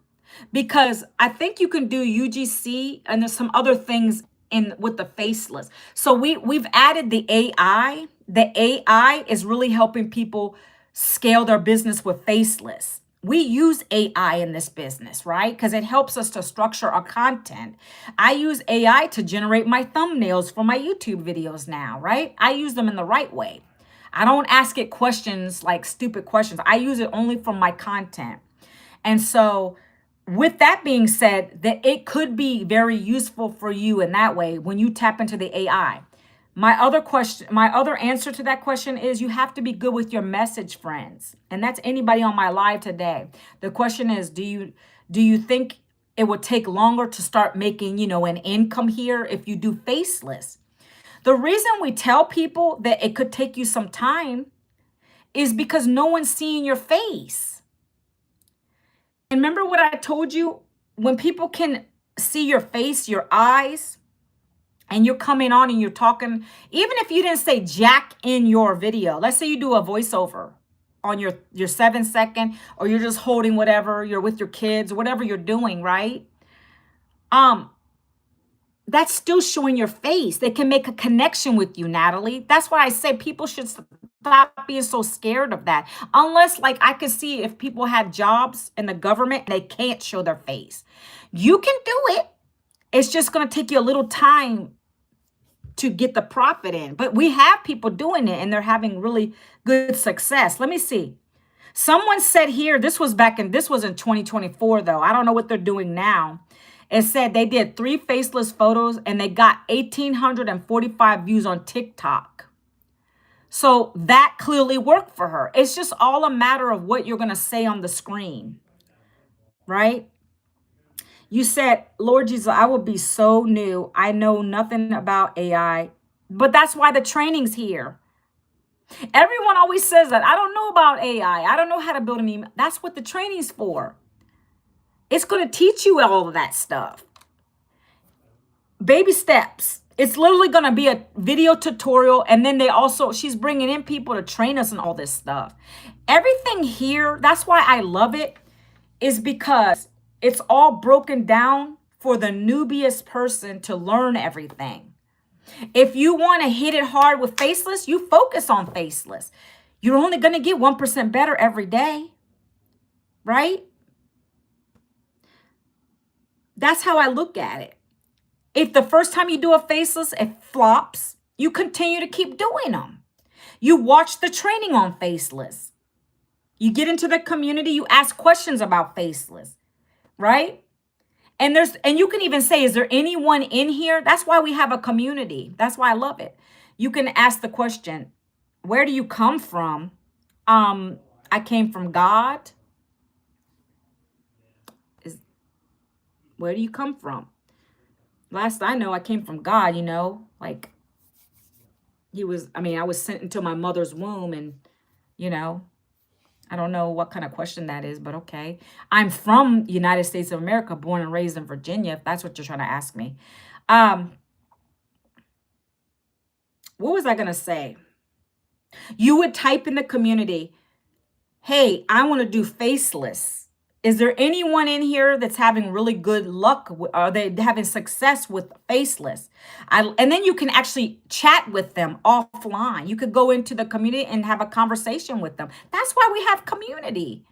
because I think you can do UGC and there's some other things in with the faceless. So we've added the AI. The AI is really helping people scale their business with faceless. We use AI in this business, right? Because it helps us to structure our content. I use AI to generate my thumbnails for my YouTube videos now, right? I use them in the right way. I don't ask it questions like stupid questions. I use it only for my content. And so with that being said, that it could be very useful for you in that way when you tap into the AI. My other answer to that question is you have to be good with your message, friends. And that's anybody on my live today. The question is, do you think it would take longer to start making, an income here if you do faceless? The reason we tell people that it could take you some time is because no one's seeing your face. And remember what I told you? When people can see your face, your eyes, and you're coming on and you're talking, even if you didn't say jack in your video, let's say you do a voiceover on your 7 second, or you're just holding whatever, you're with your kids, whatever you're doing, right? That's still showing your face. They can make a connection with you, Natalie. That's why I say people should stop being so scared of that. Unless, like, I could see if people had jobs in the government, they can't show their face. You can do it. It's just going to take you a little time to get the profit in. But we have people doing it and they're having really good success. Let me see. Someone said here, this was in 2024 though. I don't know what they're doing now. It said they did 3 faceless photos and they got 1,845 views on TikTok. So that clearly worked for her. It's just all a matter of what you're going to say on the screen, right? You said, Lord Jesus, I will be so new. I know nothing about AI, but that's why the training's here. Everyone always says that. I don't know about AI. I don't know how to build an email. That's what the training's for. It's going to teach you all of that stuff. Baby steps. It's literally going to be a video tutorial. And then she's bringing in people to train us and all this stuff. Everything here, that's why I love it, is because it's all broken down for the newbiest person to learn everything. If you want to hit it hard with faceless, you focus on faceless. You're only going to get 1% better every day, right? That's how I look at it. If the first time you do a faceless, it flops, you continue to keep doing them. You watch the training on faceless. You get into the community, you ask questions about faceless, right? And you can even say, is there anyone in here? That's why we have a community. That's why I love it. You can ask the question, where do you come from? I came from God. Where do you come from? Last I know, I came from God, like I was sent into my mother's womb and, I don't know what kind of question that is, but okay. I'm from the United States of America, born and raised in Virginia, if that's what you're trying to ask me. What was I going to say? You would type in the community, hey, I want to do faceless. Is there anyone in here that's having really good luck? Are they having success with faceless? And then you can actually chat with them offline. You could go into the community and have a conversation with them. That's why we have community.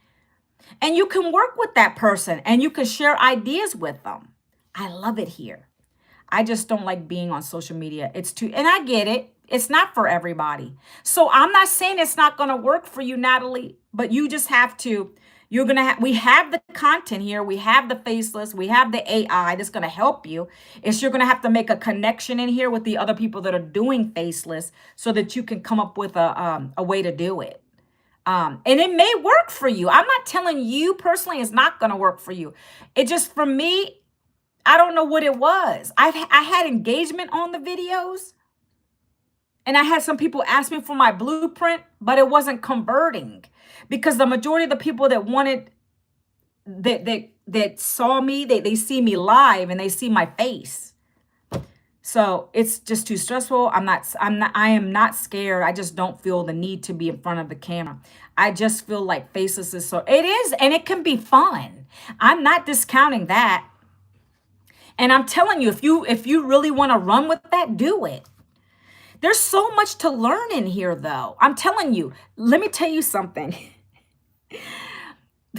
And you can work with that person and you can share ideas with them. I love it here. I just don't like being on social media. And I get it. It's not for everybody. So I'm not saying it's not going to work for you, Natalie, but you just have to. We have the content here. We have the faceless. We have the AI that's going to help you. You're going to have to make a connection in here with the other people that are doing faceless so that you can come up with a way to do it. And it may work for you. I'm not telling you personally it's not going to work for you. It just, for me, I don't know what it was. I had engagement on the videos. And I had some people ask me for my blueprint, but it wasn't converting. Because the majority of the people that wanted, that saw me, they see me live and they see my face. So it's just too stressful. I am not scared. I just don't feel the need to be in front of the camera. I just feel like faceless is it is, and it can be fun. I'm not discounting that. And I'm telling you, if you really want to run with that, do it. There's so much to learn in here, though. I'm telling you, let me tell you something.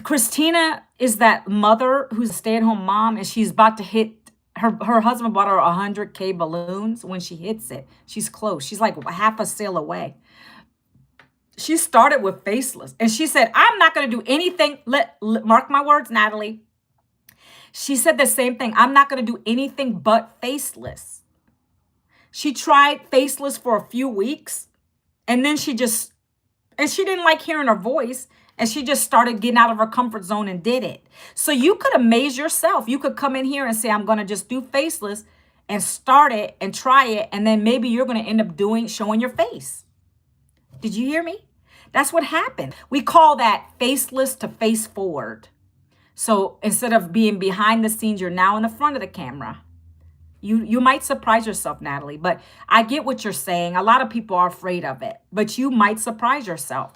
Christina is that mother who's a stay-at-home mom, and she's about to hit, her husband bought her 100K balloons. When she hits it, she's close. She's like half a sale away. She started with faceless, and she said, I'm not going to do anything. Mark my words, Natalie. She said the same thing. I'm not going to do anything but faceless. She tried faceless for a few weeks, and then she didn't like hearing her voice, and she just started getting out of her comfort zone and did it. So you could amaze yourself. You could come in here and say, I'm going to just do faceless and start it and try it, and then maybe you're going to end up showing your face. Did you hear me? That's what happened. We call that faceless to face forward. So instead of being behind the scenes, you're now in the front of the camera. You might surprise yourself, Natalie, but I get what you're saying. A lot of people are afraid of it, but you might surprise yourself.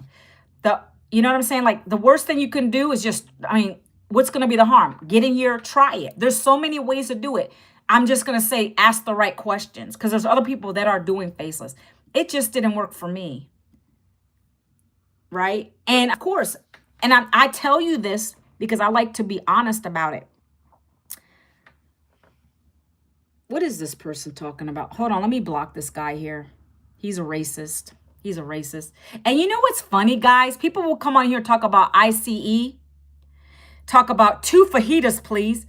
The You know what I'm saying? Like the worst thing you can do is just, I mean, what's going to be the harm? Get in here, try it. There's so many ways to do it. I'm just going to say ask the right questions because there's other people that are doing faceless. It just didn't work for me, right? And of course, and I tell you this because I like to be honest about it. What is this person talking about? Hold on, let me block this guy here. He's a racist. He's a racist. And you know what's funny, guys? People will come on here and talk about ICE, talk about 2 fajitas, please.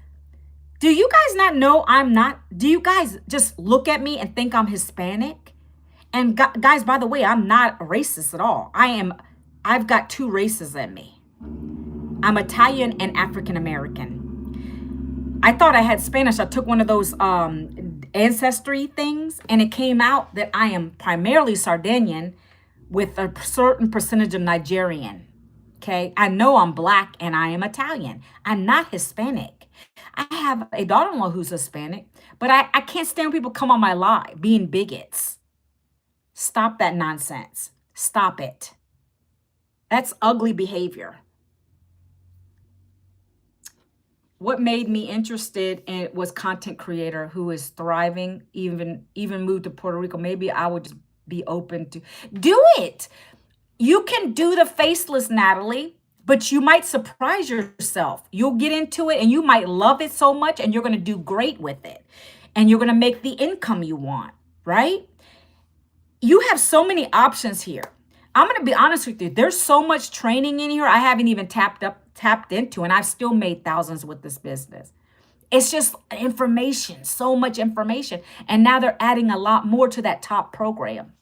Do you guys not know I'm not? Do you guys just look at me and think I'm Hispanic? And guys, by the way, I'm not racist at all. I've got 2 races in me. I'm Italian and African American. I thought I had Spanish. I took one of those ancestry things, and it came out that I am primarily Sardinian with a certain percentage of Nigerian. Okay. I know I'm Black and I am Italian. I'm not Hispanic. I have a daughter-in-law who's Hispanic, but I can't stand when people come on my live being bigots. Stop that nonsense. Stop it. That's ugly behavior. What made me interested in was content creator who is thriving, even moved to Puerto Rico. Maybe I would just be open to do it. You can do the faceless, Natalie, but you might surprise yourself. You'll get into it and you might love it so much and you're going to do great with it. And you're going to make the income you want, right? You have so many options here. I'm going to be honest with you. There's so much training in here I haven't even tapped into, and I've still made thousands with this business. It's just information, so much information. And now they're adding a lot more to that top program.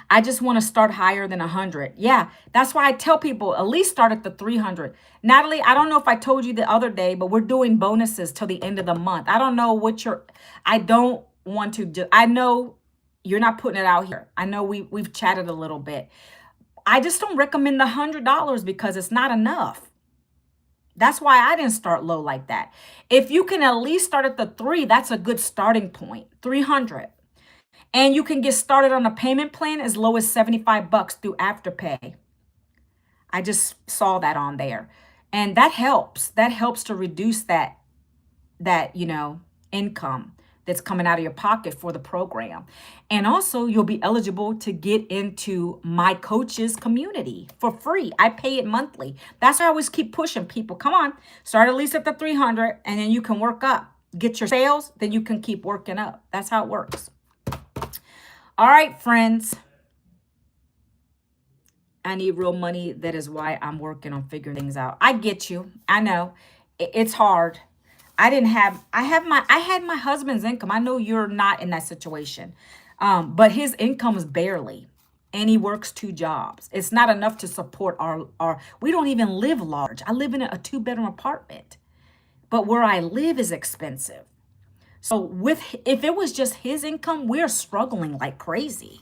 I just want to start higher than 100. Yeah, that's why I tell people at least start at the 300. Natalie, I don't know if I told you the other day, but we're doing bonuses till the end of the month. I don't know what I don't want to do. I know you're not putting it out here. I know we've chatted a little bit. I just don't recommend the $100 because it's not enough. That's why I didn't start low like that. If you can at least start at the 3, that's a good starting point, 300. And you can get started on a payment plan as low as $75 through Afterpay. I just saw that on there. And that helps. That helps to reduce that income that's coming out of your pocket for the program. And also you'll be eligible to get into my coaches community for free. I pay it monthly. That's why I always keep pushing people. Come on, start at least at the 300 and then you can work up. Get your sales, then you can keep working up. That's how it works. All right, friends. I need real money. That is why I'm working on figuring things out. I get you. I know it's hard. I had my husband's income. I know you're not in that situation. But his income is barely, and he works 2 jobs. It's not enough to support we don't even live large. I live in a 2-bedroom apartment, but where I live is expensive. So if it was just his income, we're struggling like crazy.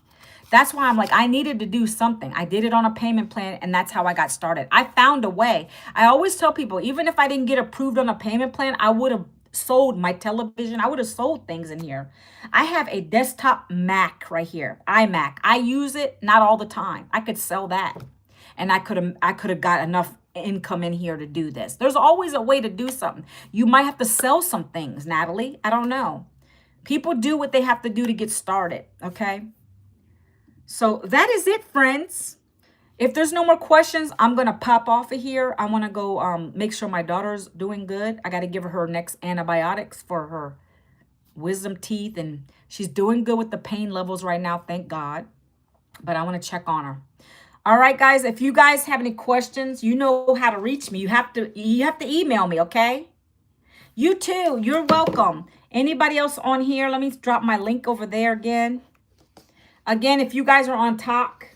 That's why I'm like, I needed to do something. I did it on a payment plan, and that's how I got started. I found a way. I always tell people, even if I didn't get approved on a payment plan, I would have sold my television. I would have sold things in here. I have a desktop Mac right here, iMac. I use it not all the time. I could sell that, and I could have got enough income in here to do this. There's always a way to do something. You might have to sell some things, Natalie. I don't know. People do what they have to do to get started, okay? So that is it, friends. If there's no more questions, I'm going to pop off of here. I want to go make sure my daughter's doing good. I got to give her next antibiotics for her wisdom teeth, and she's doing good with the pain levels right now, thank God. But I want to check on her. All right, guys, if you guys have any questions, you know how to reach me. You have to email me, okay? You too. You're welcome. Anybody else on here? Let me drop my link over there again. Again, if you guys are on talk,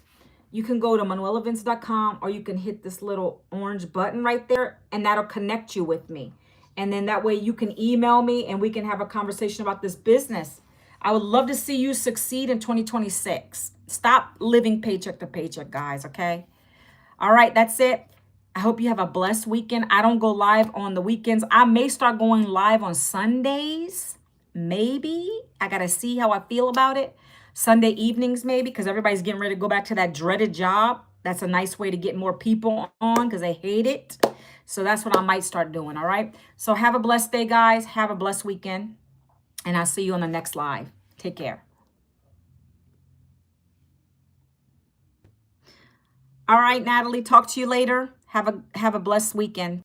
you can go to manuelavince.com, or you can hit this little orange button right there, and that'll connect you with me. And then that way you can email me and we can have a conversation about this business. I would love to see you succeed in 2026. Stop living paycheck to paycheck, guys, okay? All right, that's it. I hope you have a blessed weekend. I don't go live on the weekends. I may start going live on Sundays. maybe. I got to see how I feel about it. Sunday evenings, maybe, because everybody's getting ready to go back to that dreaded job. That's a nice way to get more people on because they hate it. So that's what I might start doing. All right. So have a blessed day, guys. Have a blessed weekend. And I'll see you on the next live. Take care. All right, Natalie. Talk to you later. Have a blessed weekend.